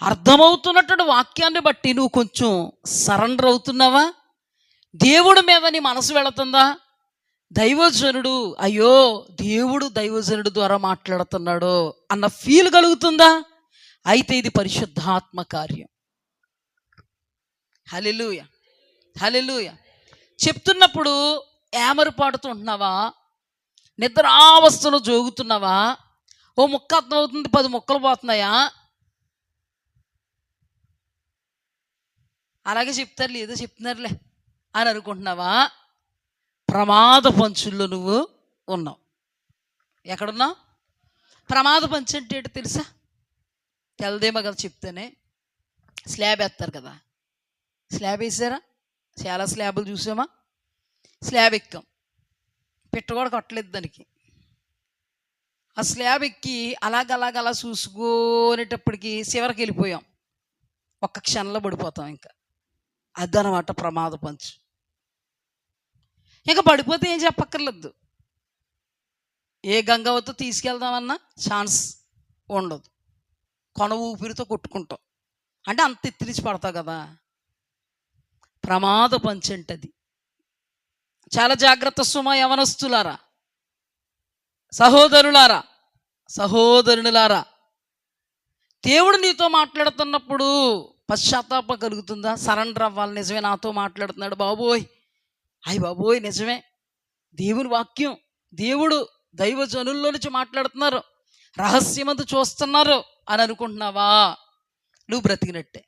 అర్థమవుతున్నటువంటి వాక్యాన్ని బట్టి నువ్వు కొంచెం సరెండర్ అవుతున్నావా? దేవుడి మీద నీ మనసు వెళుతుందా? దైవజనుడు, అయ్యో దేవుడు దైవజనుడు ద్వారా మాట్లాడుతున్నాడు అన్న ఫీల్ కలుగుతుందా? అయితే ఇది పరిశుద్ధాత్మ కార్యం. హల్లెలూయ, హల్లెలూయ. చెప్తున్నప్పుడు ఏమరుపాటుతూ ఉంటున్నావా? నిద్రావస్థలో జోగుతున్నావా? ఓ ముక్క అర్థమవుతుంది, 10 ముక్కలు పోతున్నాయా? అలాగే చెప్తారు, ఏదో చెప్తున్నారులే అని అనుకుంటున్నావా? ప్రమాద పంచుల్లో నువ్వు ఉన్నావు. ఎక్కడున్నావు? ప్రమాద పంచు అంటే ఏంటో తెలుసా? తెలదేమో కదా చెప్తేనే. స్లాబ్ వేస్తారు కదా, స్లాబ్ వేసారా? చాలా స్లాబులు చూసామా? స్లాబ్ ఎక్కాం, పిట్ట కూడా కట్టలేదు దానికి. ఆ స్లాబ్ ఎక్కి అలాగలా చూసుకునేటప్పటికి చివరికి వెళ్ళిపోయాం, ఒక్క క్షణంలో పడిపోతాం. ఇంకా అదనమాట ప్రమాద పంచు. ఇంకా పడిపోతే ఏం చెప్పక్కర్లేదు, ఏ గంగవతో తీసుకెళ్దామన్నా ఛాన్స్ ఉండదు, కొన ఊపిరితో కొట్టుకుంటాం. అంటే అంత ఎత్తిరించి పడతావు కదా. ప్రమాద పంచు అంటది. చాలా జాగ్రత్త సుమ, యవనస్తులారా, సహోదరులారా, సహోదరులారా. దేవుడు నీతో మాట్లాడుతున్నప్పుడు పశ్చాత్తాపం కలుగుతుందా? సరెండర్ అవ్వాలి. నిజమే, నాతో మాట్లాడుతున్నాడు బాబోయ్, అయ్యి బాబోయ్ నిజమే, దేవుని వాక్యం, దేవుడు దైవజనుల్లో నుంచి మాట్లాడుతున్నారు, రహస్యమందు చూస్తున్నారు అని అనుకుంటున్నావా? నువ్వు బ్రతికినట్టే.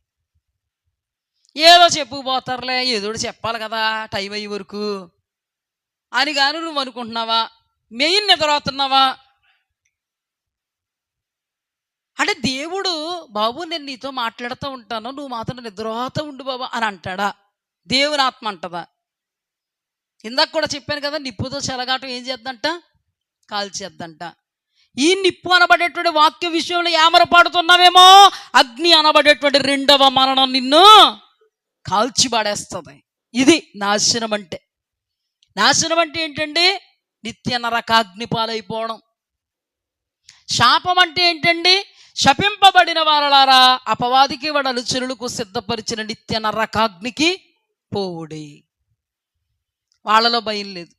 ఏదో చెప్పుకుపోతారులే, ఏదో చెప్పాలి కదా టైం అయ్యే వరకు అని కానీ నువ్వు అనుకుంటున్నావా? మెయిన్ నిద్రపోతున్నావా? అంటే దేవుడు బాబు నేను నీతో మాట్లాడుతూ ఉంటాను, నువ్వు మాత్రం నిద్రపోతూ ఉండు బాబా అని అంటాడా? దేవుని ఆత్మ అంటదా? ఇందాక కూడా చెప్పాను కదా, నిప్పుతో చెలగాటం ఏం చేద్దంట? కాల్చేద్దంట. ఈ నిప్పు అనబడేటువంటి వాక్య విషయంలో ఏమరపాడుతున్నావేమో, అగ్ని అనబడేటువంటి 2వ మరణం నిన్ను కాల్చి పడేస్తుంది. ఇది నాశనం అంటే. నాశనం అంటే ఏంటండి? నిత్య నరకాగ్ని పాలైపోవడం. శాపం అంటే ఏంటండి? శపింపబడిన వారలారా, అపవాదికి వాడి అనుచరులకు సిద్ధపరిచిన నిత్య నరకాగ్నికి పోవుడి. వాళ్ళలో భయం లేదు,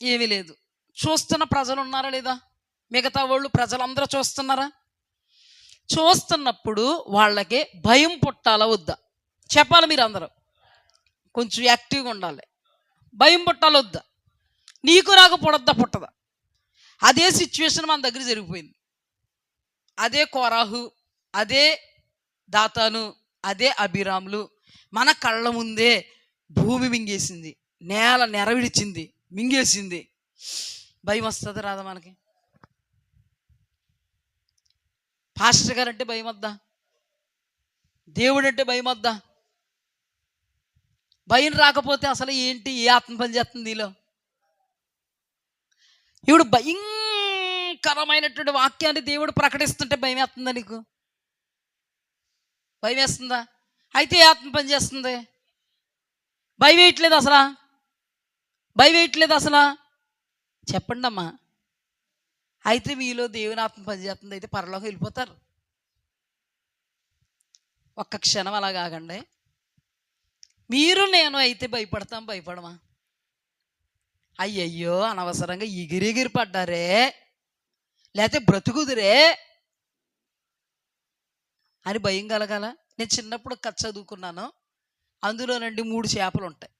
ఏమీ లేదు. చూస్తున్న ప్రజలు ఉన్నారా లేదా? మిగతా వాళ్ళు ప్రజలందరూ చూస్తున్నారా? చూస్తున్నప్పుడు వాళ్ళకి భయం పుట్టాలా వద్దా? చెప్పాలి. మీరు అందరూ కొంచెం యాక్టివ్గా ఉండాలి. భయం పుట్టాలా వద్దా? నీకు నాకు పుడద్దా పుట్టదా? అదే సిచ్యువేషన్ మన దగ్గర జరిగిపోయింది. అదే కోరాహు, అదే దాతాను, అదే అభిరాములు మన కళ్ళ ముందే భూమి మింగేసింది, నేల నెరవిడిచింది, మింగేసింది. భయం వస్తుంది రాదా మనకి? పాస్టర్ గారు అంటే భయం వద్దా? దేవుడు అంటే భయం వద్దా? భయం రాకపోతే అసలు ఏంటి? ఏ ఆత్మ పనిచేస్తుంది నీలో? ఇప్పుడు భయంకరమైనటువంటి వాక్యాన్ని దేవుడు ప్రకటిస్తుంటే భయం వేస్తుందా నీకు? భయం వేస్తుందా? అయితే ఏ ఆత్మ పనిచేస్తుంది? భయం వేయట్లేదు అసలు, భయం వేయట్లేదు అసలు. చెప్పండి అమ్మా. అయితే మీలో దేవుని ఆత్మ పనిచేస్తుంది, అయితే పరలోకి వెళ్ళిపోతారు. ఒక్క క్షణం అలా కాకండి. మీరు నేను అయితే భయపడమా? అయ్యయ్యో అనవసరంగా ఎగిరెగిరి పడ్డారే, లేకపోతే బ్రతుకుదురే అని భయం కలగాల? నేను చిన్నప్పుడు కథ చదువుకున్నాను. అందులో నుండి 3 చేపలు ఉంటాయి: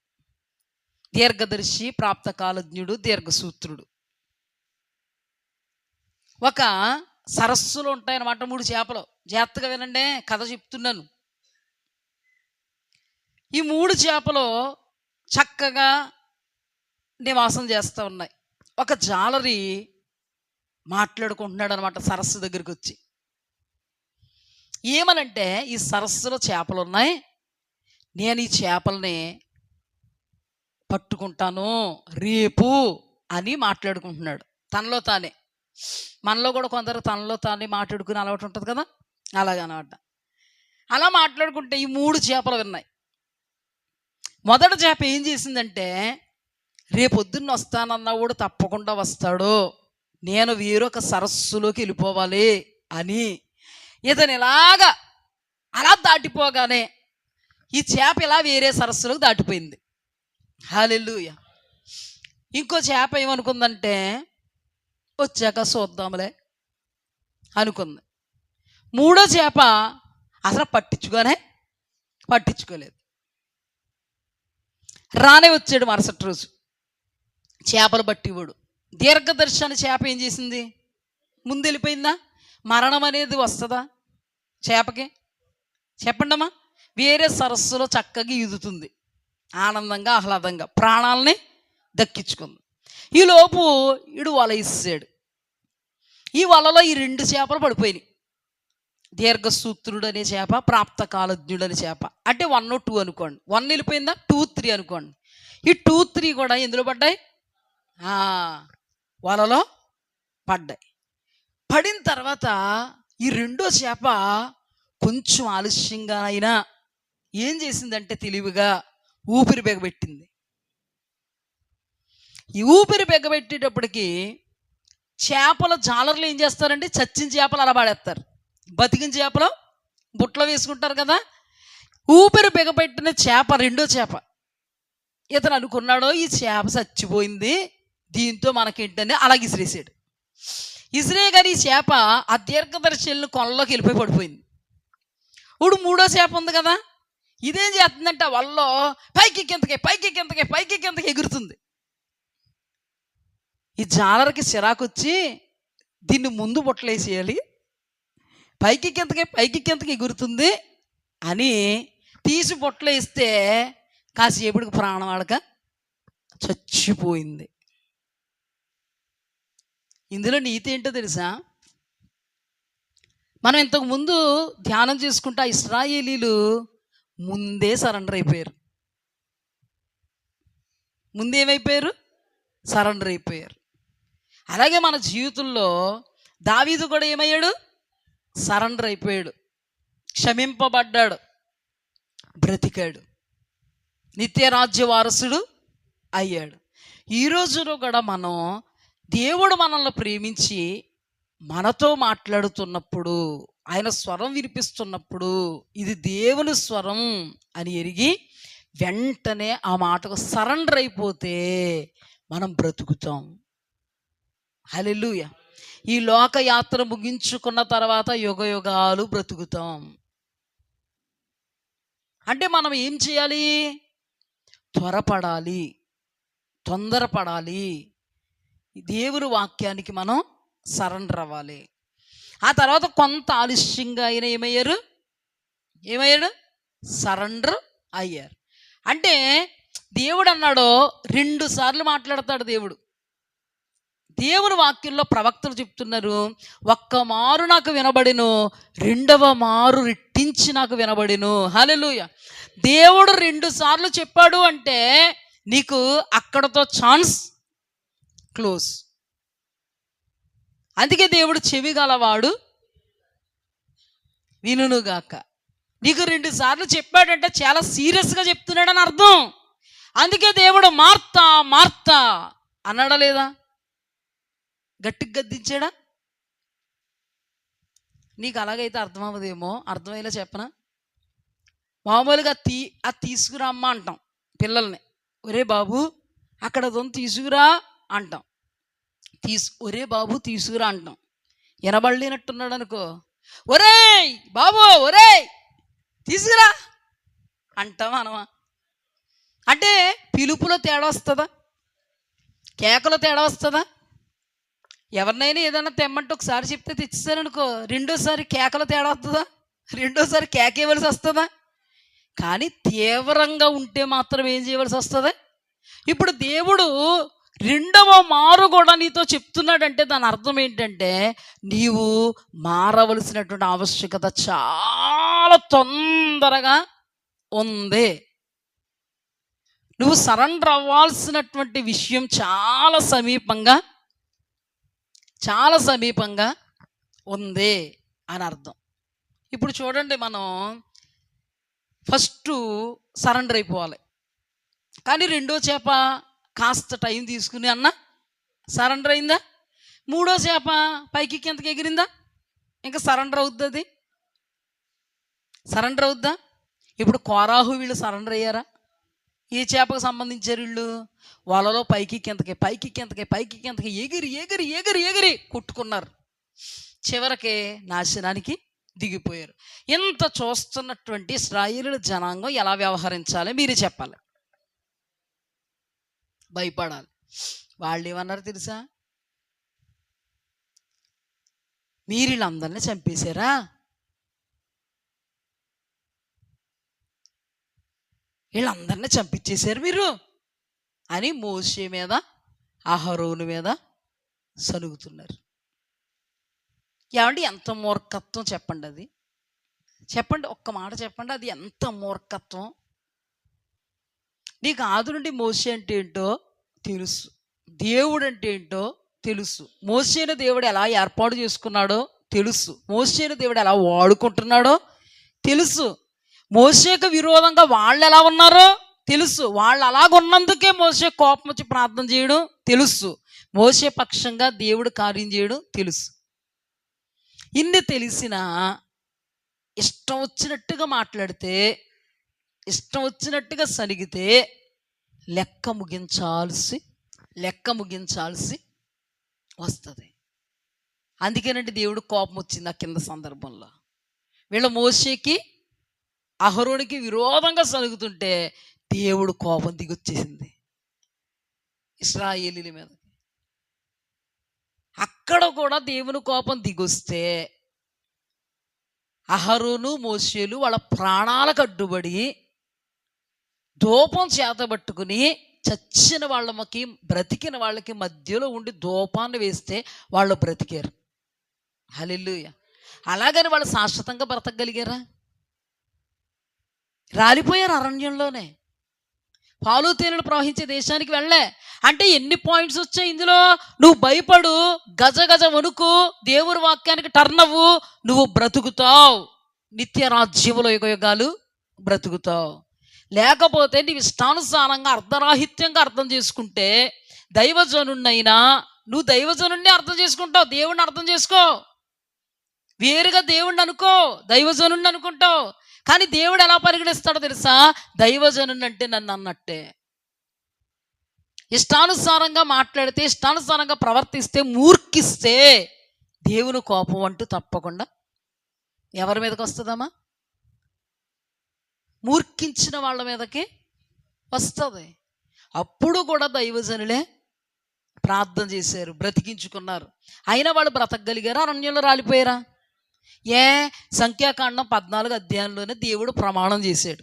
దీర్ఘదర్శి, ప్రాప్త కాలజ్ఞుడు, దీర్ఘసూత్రుడు. ఒక సరస్సులో ఉంటాయన్నమాట 3 చేపలు. జాగ్రత్తగా వినండి, కథ చెప్తున్నాను. ఈ 3 చేపలు చక్కగా నివాసం చేస్తూ ఉన్నాయి. ఒక జాలరి మాట్లాడుకుంటున్నాడు అనమాట సరస్సు దగ్గరికి వచ్చి. ఏమనంటే, ఈ సరస్సులో చేపలు ఉన్నాయి, నేను ఈ చేపల్ని పట్టుకుంటాను రేపు అని మాట్లాడుకుంటున్నాడు తనలో తానే. మనలో కూడా కొందరు తనలో తానే మాట్లాడుకుని అలవాటు ఉంటుంది కదా, అలాగనమాట. అలా మాట్లాడుకుంటే ఈ 3 చేపలు విన్నాయి. మొదటి చేప ఏం చేసిందంటే, రేపొద్దున్న వస్తానన్నవాడు తప్పకుండా వస్తాడు, నేను వేరొక సరస్సులోకి వెళ్ళిపోవాలి అని ఇతను ఇలాగా అలా దాటిపోగానే ఈ చేప ఇలా వేరే సరస్సులోకి దాటిపోయింది. హల్లెలూయా. ఇంకో చేప ఏమనుకుందంటే, వచ్చాక చూద్దాంలే అనుకుంది. 3వ చేప అసలు పట్టించుకోలేదు. రానే వచ్చాడు మరుసటి రోజు చేపలు పట్టివాడు. దీర్ఘదర్శి చేప ఏం చేసింది? ముందు వెళ్ళిపోయిందా? మరణం అనేది వస్తుందా చేపకి? చెప్పండమ్మా. వేరే సరస్సులో చక్కగా ఈదుతుంది, ఆనందంగా ఆహ్లాదంగా ప్రాణాలని దక్కించుకుంది. ఈలోపు ఇడు వల ఇస్తాడు. ఈ వలలో ఈ 2 చేపలు పడిపోయినాయి. దీర్ఘసూత్రుడు అనే చేప, ప్రాప్త కాలజ్ఞుడు అనే చేప. అంటే 1, 2 అనుకోండి. 1 వెళ్ళిపోయిందా? 2, 3 అనుకోండి. ఈ 2, 3 కూడా ఎందులో పడ్డాయి? వలలో పడ్డాయి. పడిన తర్వాత ఈ 2వ చేప కొంచెం ఆలస్యంగా అయినా ఏం చేసిందంటే, తెలివిగా ఊపిరి బిగబెట్టింది. ఈ ఊపిరి బిగబెట్టేటప్పటికి చేపల జాలర్లు ఏం చేస్తారంటే, చచ్చిన చేపలు అలా పాడేస్తారు, బతికిన చేపలు బుట్టలో వేసుకుంటారు కదా. ఊపిరి బిగబెట్టిన చేప 2వ చేప. ఇతను అనుకున్నాడో ఈ చేప చచ్చిపోయింది, దీంతో మనకేంటని అలా ఇసిరేసాడు. ఇసిరేగాని ఈ చేప ఆ దీర్ఘదర్శిని కొనలోకి వెళ్ళిపోయి పడిపోయింది. ఇప్పుడు 3వ చేప ఉంది కదా, ఇదేం చేస్తుందంటే వలలో పైకి కిందకి ఎగురుతుంది. ఈ జాలరికి చిరాకు వచ్చి దీన్ని ముందు బుట్టలేసేయాలి, పైకి కిందకి ఎగురుతుంది అని తీసి బుట్టలో వేస్తే కాసేపటికి ప్రాణం ఆడక చచ్చిపోయింది. ఇందులో నీతి ఏంటో తెలుసా? మనం ఇంతకు ముందు ధ్యానం చేసుకుంటా ఇశ్రాయేలీలు ముందే సరెండర్ అయిపోయారు. ముందేమైపోయారు? సరెండర్ అయిపోయారు. అలాగే మన జీవితంలో దావీదు కూడా ఏమయ్యాడు? సరెండర్ అయిపోయాడు, క్షమింపబడ్డాడు, బ్రతికాడు, నిత్యరాజ్య వారసుడు అయ్యాడు. ఈ రోజులో కూడా మనం దేవుడు మనల్ని ప్రేమించి మనతో మాట్లాడుతున్నప్పుడు, ఆయన స్వరం వినిపిస్తున్నప్పుడు ఇది దేవుని స్వరం అని ఎరిగి వెంటనే ఆ మాటకు సరెండర్ అయిపోతే మనం బ్రతుకుతాం. హల్లెలూయా. ఈ లోకయాత్ర ముగించుకున్న తర్వాత యుగయుగాలు బ్రతుకుతాం. అంటే మనం ఏం చేయాలి? త్వరపడాలి, తొందరపడాలి. దేవుని వాక్యానికి మనం సరెండర్ అవ్వాలి. ఆ తర్వాత కొంత ఆలస్యంగా ఆయన ఏమయ్యాడు? సరెండర్ అయ్యారు. అంటే దేవుడు అన్నాడో 2 సార్లు మాట్లాడతాడు దేవుడు. దేవుని వాక్యంలో ప్రవక్తలు చెప్తున్నారు, ఒక్క మారు నాకు వినబడిను, రెండవ మారు రెట్టించి నాకు వినబడిను. హల్లెలూయా. దేవుడు 2 సార్లు చెప్పాడు అంటే నీకు అక్కడతో ఛాన్స్ క్లోజ్. అందుకే దేవుడు చెవి గలవాడు వినుగాక. నీకు 2 సార్లు చెప్పాడంటే చాలా సీరియస్గా చెప్తున్నాడని అర్థం. అందుకే దేవుడు మార్తా మార్తా అన్నాడా లేదా? గట్టిగా గద్దించాడా? నీకు అలాగైతే అర్థమవుదేమో, అర్థమయ్యేలా చెప్పనా? మామూలుగా తీసుకురామ్మా అంటాం పిల్లల్ని. ఒరే బాబు అక్కడ అదొని తీసుకురా అంటాం. ఒరే బాబు తీసుకురా అంటాం. వినబడినట్టున్నాడు అనుకో, ఒరేయ్ బాబు ఒరేయ్ తీసుకురా అంటాం అనమా? అంటే పిలుపులో తేడా వస్తుందా? కేకలో తేడా వస్తుందా? ఎవరినైనా ఏదైనా తెమ్మంటే ఒకసారి చెప్తే తెచ్చేసారనుకో, రెండోసారి కేకలో తేడా వస్తుందా? రెండోసారి కేక ఇవ్వాల్సి వస్తుందా? కానీ తీవ్రంగా ఉంటే మాత్రం ఏం చేయవలసి వస్తుంది? ఇప్పుడు దేవుడు 2వ మారు కూడా నీతో చెప్తున్నాడంటే దాని అర్థం ఏంటంటే నీవు మారవలసినటువంటి ఆవశ్యకత చాలా తొందరగా ఉంది. నువ్వు సరెండర్ అవ్వాల్సినటువంటి విషయం చాలా సమీపంగా ఉంది అని అర్థం. ఇప్పుడు చూడండి, మనం ఫస్ట్ సరెండర్ అయిపోవాలి. కానీ రెండో చేప కాస్త టైం తీసుకుని అన్న సరెండర్ అయిందా? మూడో చేప పైకి కిందకి ఎగిరిందా? ఇంకా సరెండర్ అవుద్ది? సరెండర్ అవుద్దా? ఇప్పుడు కోరాహు వీళ్ళు సరెండర్ అయ్యారా? ఏ చేపకు సంబంధించారు వీళ్ళు? వాళ్ళలో పైకి కిందకి ఎగిరి కొట్టుకున్నారు. చివరికి నాశనానికి దిగిపోయారు. ఇంత చూస్తున్నటువంటి ఇశ్రాయేలు జనాంగం ఎలా వ్యవహరించాలి మీరే చెప్పాలి. భయపడాలి. వాళ్ళు ఏమన్నారు తెలుసా? మీరు వీళ్ళందరినీ చంపేశారా? వీళ్ళందరినీ చంపించేశారు మీరు అని మోషే మీద అహరోను మీద సనుగుతున్నారు. ఏమండి ఎంత మూర్ఖత్వం చెప్పండి అది. చెప్పండి, ఒక్క మాట చెప్పండి, అది ఎంత మూర్ఖత్వం. నీకు ఆది నుండి మోషే అంటే ఏంటో తెలుసు, దేవుడు అంటే ఏంటో తెలుసు, మోషేను దేవుడు ఎలా ఏర్పాటు చేసుకున్నాడో తెలుసు, మోషేను దేవుడు ఎలా వాడుకుంటున్నాడో తెలుసు, మోషేకు విరోధంగా వాళ్ళు ఎలా ఉన్నారో తెలుసు, వాళ్ళు అలాగున్నందుకే మోషే కోపం వచ్చి ప్రార్థన చేయడం తెలుసు, మోషే పక్షంగా దేవుడు కార్యం చేయడం తెలుసు. ఇన్ని తెలిసినా ఇష్టం వచ్చినట్టుగా మాట్లాడితే, ఇష్టం వచ్చినట్టుగా సనిగితే లెక్క ముగించాల్సి వస్తుంది. అందుకేనంటే దేవుడు కోపం వచ్చింది ఆ కింద సందర్భంలో. వీళ్ళ మోషేకి అహరోనికి విరోధంగా సనుగుతుంటే దేవుడు కోపం దిగొచ్చేసింది ఇశ్రాయేలీల మీద. అక్కడ కూడా దేవుని కోపం దిగొస్తే అహరోను మోషేలు వాళ్ళ ప్రాణాలకు అడ్డుపడి ధూపం చేతబట్టుకుని చచ్చిన వాళ్ళకి బ్రతికిన వాళ్ళకి మధ్యలో ఉండి ధూపాన్ని వేస్తే వాళ్ళు బ్రతికారు. హల్లెలూయా. అలాగని వాళ్ళు శాశ్వతంగా బ్రతకగలిగారా? రాలిపోయారు అరణ్యంలోనే. పాలు తేనెలు ప్రవహించే దేశానికి వెళ్ళే. అంటే ఎన్ని పాయింట్స్ వచ్చాయి ఇందులో? నువ్వు భయపడు, గజ వణుకు, దేవుని వాక్యానికి టర్న్ అవ్వు, నువ్వు బ్రతుకుతావు, నిత్య రాజ్యములో యుగాలు బ్రతుకుతావు. లేకపోతే నీవు ఇష్టానుసారంగా అర్ధరాహిత్యంగా అర్థం చేసుకుంటే దైవజనున్నైనా నువ్వు దైవజనుడిని అర్థం చేసుకుంటావు, దేవుణ్ణి అర్థం చేసుకో, వేరుగా దేవుణ్ణి అనుకో, దైవజనుడిని అనుకుంటావు. కానీ దేవుడు ఎలా పరిగణిస్తాడో తెలుసా? దైవజనుడు అంటే నన్ను అన్నట్టే. ఇష్టానుసారంగా మాట్లాడితే, ఇష్టానుసారంగా ప్రవర్తిస్తే, మూర్ఖిస్తే దేవుని కోపం అంటూ తప్పకుండా ఎవరి మీదకి వస్తుందమ్మా? మూర్ఖించిన వాళ్ళ మీదకి వస్తుంది. అప్పుడు కూడా దైవజనులే ప్రార్థన చేశారు, బ్రతికించుకున్నారు. అయినా వాళ్ళు బ్రతకగలిగారా? అరణ్యంలో రాలిపోయారా? సంఖ్యాకాండం 14 అధ్యాయంలోనే దేవుడు ప్రమాణం చేశాడు,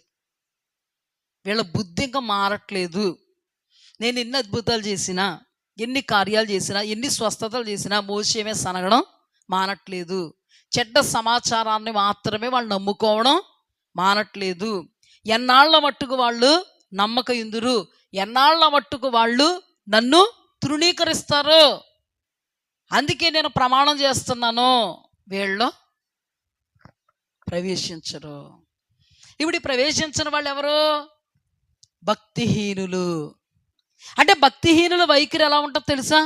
వీళ్ళ బుద్ధి ఇంకా మారట్లేదు, నేను ఎన్ని అద్భుతాలు చేసినా, ఎన్ని కార్యాలు చేసినా, ఎన్ని స్వస్థతలు చేసినా మోషేమే సనగడం మానట్లేదు, చెడ్డ సమాచారాన్ని మాత్రమే వాళ్ళు నమ్ముకోవడం మానట్లేదు, ఎన్నాళ్ల మట్టుకు వాళ్ళు నమ్మకయుందురు, ఎన్నాళ్ల మట్టుకు వాళ్ళు నన్ను తృణీకరిస్తారు. అందుకే నేను ప్రమాణం చేస్తున్నాను, వీళ్ళు ప్రవేశించరు. ఇప్పుడు ప్రవేశించిన వాళ్ళు ఎవరు? భక్తిహీనులు. అంటే భక్తిహీనుల వైఖరి ఎలా ఉంటుందో తెలుసా?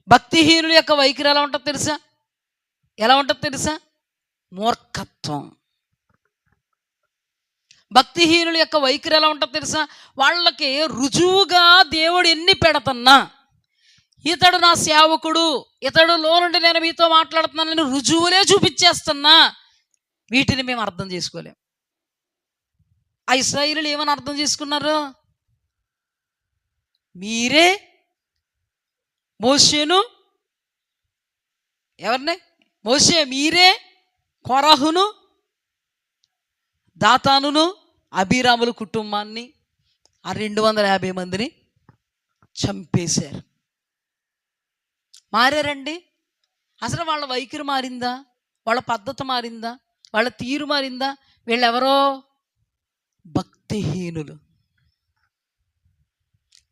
భక్తిహీనుల యొక్క వైఖరి ఎలా ఉంటుందో తెలుసా? ఎలా ఉంటుందో తెలుసా? మూర్ఖత్వం. భక్తిహీనుల యొక్క వైఖరి ఎలా ఉంటుందో తెలుసా? వాళ్ళకి రుజువుగా దేవుడు ఎన్ని పెడుతున్నా, ఇతడు నా సేవకుడు, ఇతడు లో నుండి నేను మీతో మాట్లాడుతున్నానని రుజువులే చూపించేస్తున్నా, వీటిని మేము అర్థం చేసుకోలేం. ఆ ఇశ్రాయేలీయులు ఏమని అర్థం చేసుకున్నారు? మీరే మోషేను, ఎవరిని? మోషే మీరే కోరాహును, దాతానును, అబీరాముల కుటుంబాన్ని, ఆ 250 మందిని చంపేశారు. మారారండి? అసలు వాళ్ళ వైఖరి మారిందా? వాళ్ళ పద్ధతి మారిందా? వాళ్ళ తీరు మారిందా? వీళ్ళెవరో భక్తిహీనులు.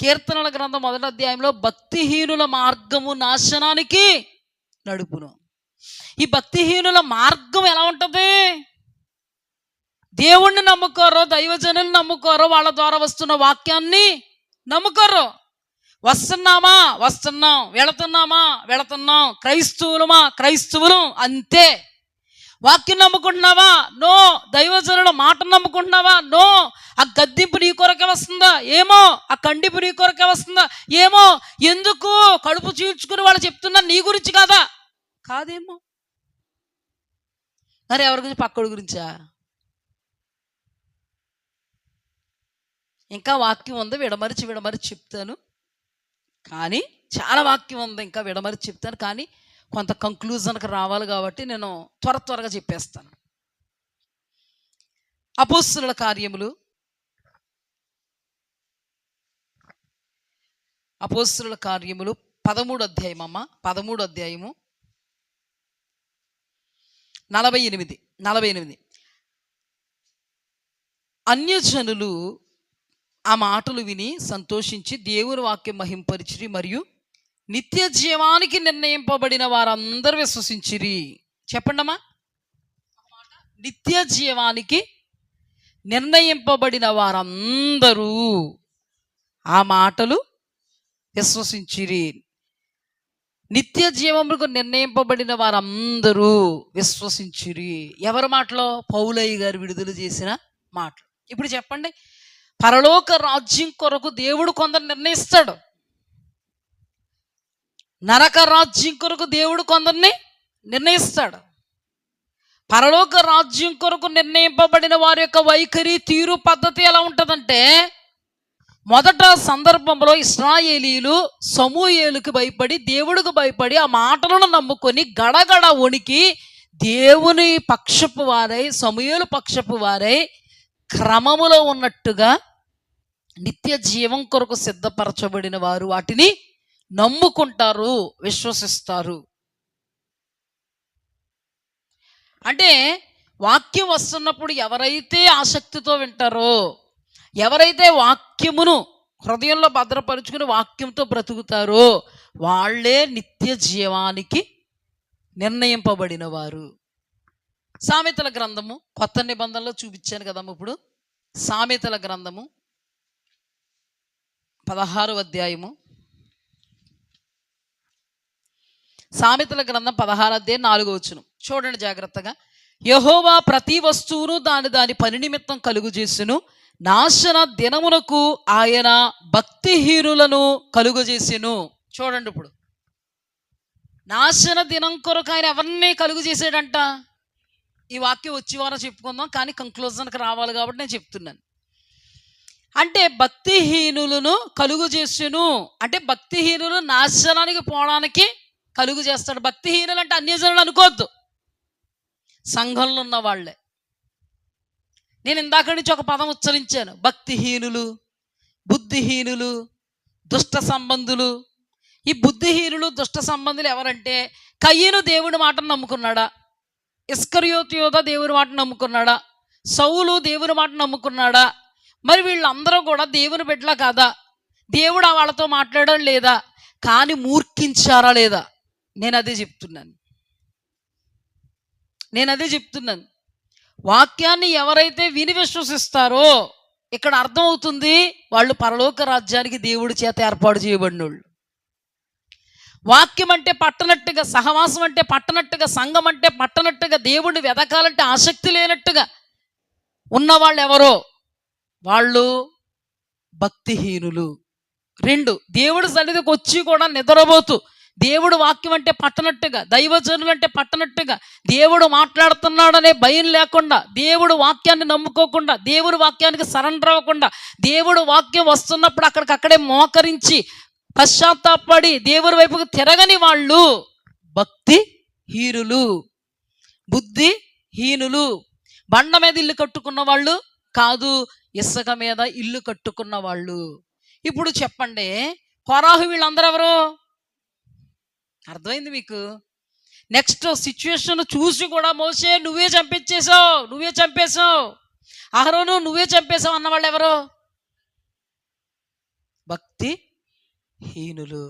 కీర్తనల గ్రంథం 1వ అధ్యాయంలో భక్తిహీనుల మార్గము నాశనానికి నడుపును. ఈ భక్తిహీనుల మార్గం ఎలా ఉంటుంది? దేవుణ్ణి నమ్ముకోరో, దైవజనుల్ని నమ్ముకోరో, వాళ్ళ ద్వారా వస్తున్న వాక్యాన్ని నమ్ముకోరు. వస్తున్నామా వస్తున్నాం, వెళుతున్నామా వెళుతున్నాం, క్రైస్తవులమా క్రైస్తవులు అంతే. వాక్యం నమ్ముకుంటున్నావా? నో. దైవజనుల మాట నమ్ముకుంటున్నావా? నో. ఆ గద్దింపు నీ కొరకే వస్తుందా? ఏమో. ఆ ఖండింపు నీ కొరకే వస్తుందా? ఏమో. ఎందుకు? కడుపు చీల్చుకుని వాళ్ళు చెప్తున్నా నీ గురించి కాదా? కాదేమో. మరి ఎవరి గురించి? పక్కడి గురించా? ఇంకా వాక్యం ఉంది, విడమరిచి చెప్తాను, కానీ చాలా వాక్యం ఉంది, ఇంకా విడమరిచి చెప్తాను, కానీ కొంత కంక్లూజన్కి రావాలి కాబట్టి నేను త్వరగా చెప్పేస్తాను. అపోస్తలుల కార్యములు 13వ అధ్యాయం అమ్మ, 13వ అధ్యాయము 48. అన్యజనులు ఆ మాటలు విని సంతోషించి దేవుని వాక్యం మహింపరిచిరి, మరియు నిత్య జీవానికి నిర్ణయింపబడిన వారందరూ విశ్వసించిరి. చెప్పండమ్మా. నిత్య జీవానికి నిర్ణయింపబడిన వారందరూ ఆ మాటలు విశ్వసించిరి. నిత్య జీవములకు నిర్ణయింపబడిన వారందరూ విశ్వసించిరి. ఎవరి మాటలో? పౌలయ్య గారు విడుదల చేసిన మాటలు. ఇప్పుడు చెప్పండి, పరలోక రాజ్యం కొరకు దేవుడు కొందరు నిర్ణయిస్తాడు, నరక రాజ్యం కొరకు దేవుడు కొందరిని నిర్ణయిస్తాడు. పరలోక రాజ్యం కొరకు నిర్ణయింపబడిన వారి యొక్క వైఖరి, తీరు, పద్ధతి ఎలా ఉంటుందంటే, మొదట సందర్భంలో ఇశ్రాయేలీయులు సమూయేలుకి భయపడి, దేవుడికి భయపడి, ఆ మాటలను నమ్ముకొని గడగడ వణికి దేవుని పక్షపు వారై, సమూయేలు పక్షపు వారై క్రమములో ఉన్నట్టుగా నిత్య జీవం కొరకు సిద్ధపరచబడిన వారు వాటిని నమ్ముకుంటారు, విశ్వసిస్తారు. అంటే వాక్యం వస్తున్నప్పుడు ఎవరైతే ఆసక్తితో వింటారో, ఎవరైతే వాక్యమును హృదయంలో భద్రపరుచుకుని వాక్యంతో బ్రతుకుతారో, వాళ్ళే నిత్య జీవానికి నిర్ణయింపబడిన వారు. సామెతల గ్రంథము కొత్త నిబంధనలో చూపించాను కదమ్మ. ఇప్పుడు సామెతల గ్రంథము 16వ అధ్యాయము, సామెతల గ్రంథం 16 అధ్యాయం 4వ వచనం చూడండి జాగ్రత్తగా. యెహోవా ప్రతి వస్తువును దాని పని నిమిత్తం కలుగు చేసెను, నాశన దినమునకు ఆయన భక్తిహీనులను కలుగు చేసెను. చూడండి, ఇప్పుడు నాశన దినం కొరకు ఆయన ఎవరిని కలుగు చేసాడంట? ఈ వాక్యం వచ్చి వారం చెప్పుకుందాం, కానీ కంక్లూజన్కి రావాలి కాబట్టి నేను చెప్తున్నాను. అంటే భక్తిహీనులను కలుగు చేసెను అంటే భక్తిహీనులు నాశనానికి పోవడానికి కలుగు చేస్తాడు. భక్తిహీనులు అంటే అన్యజనులు అనుకోవద్దు, సంఘంలో ఉన్న వాళ్ళే. నేను ఇందాక నుంచి ఒక పదం ఉచ్చరించాను, భక్తిహీనులు, బుద్ధిహీనులు, దుష్ట సంబంధులు. ఈ బుద్ధిహీనులు దుష్ట సంబంధులు ఎవరంటే, కయ్యను దేవుని మాటను నమ్ముకున్నాడా, ఇస్కరియోతు యోధ దేవుని మాటను నమ్ముకున్నాడా, సౌలు దేవుని మాటను నమ్ముకున్నాడా? మరి వీళ్ళందరూ కూడా దేవుని బిడ్డలా కాదా? దేవుడు వాళ్ళతో మాట్లాడడం లేదా? కానీ మూర్ఖించారా లేదా? నేను అదే చెప్తున్నాను. వాక్యాన్ని ఎవరైతే విని విశ్వసిస్తారో ఇక్కడ అర్థం అవుతుంది, వాళ్ళు పరలోక రాజ్యానికి దేవుడి చేత ఏర్పాటు చేయబడిన వాళ్ళు. వాక్యం అంటే పట్టనట్టుగా, సహవాసం అంటే పట్టనట్టుగా, సంఘం అంటే పట్టనట్టుగా, దేవుడిని వెదకాలంటే ఆసక్తి లేనట్టుగా ఉన్నవాళ్ళు ఎవరో వాళ్ళు భక్తిహీనులు. 2, దేవుడి సన్నిధికి వచ్చి కూడా నిద్రపోతూ, దేవుడు వాక్యం అంటే పట్టనట్టుగా, దైవజనులు అంటే పట్టనట్టుగా, దేవుడు మాట్లాడుతున్నాడనే భయం లేకుండా, దేవుడు వాక్యాన్ని నమ్ముకోకుండా, దేవుడు వాక్యానికి సరెండర్ అవ్వకుండా, దేవుడు వాక్యం వస్తున్నప్పుడు అక్కడికక్కడే మోకరించి పశ్చాత్తాపడి దేవుడి వైపుకు తిరగని వాళ్ళు భక్తిహీనులు, బుద్ధిహీనులు. బండ మీద ఇల్లు కట్టుకున్న వాళ్ళు కాదు, ఇసుక మీద ఇల్లు కట్టుకున్న వాళ్ళు. ఇప్పుడు చెప్పండి, కొరాహు వీళ్ళందరూ ఎవరు? అర్థమైంది మీకు? నెక్స్ట్ సిచ్యువేషన్ చూసి కూడా, మోసే నువ్వే చంపేశావు, అహరోను నువ్వే చంపేశావు అన్నవాళ్ళు ఎవరు? భక్తిహీనులు.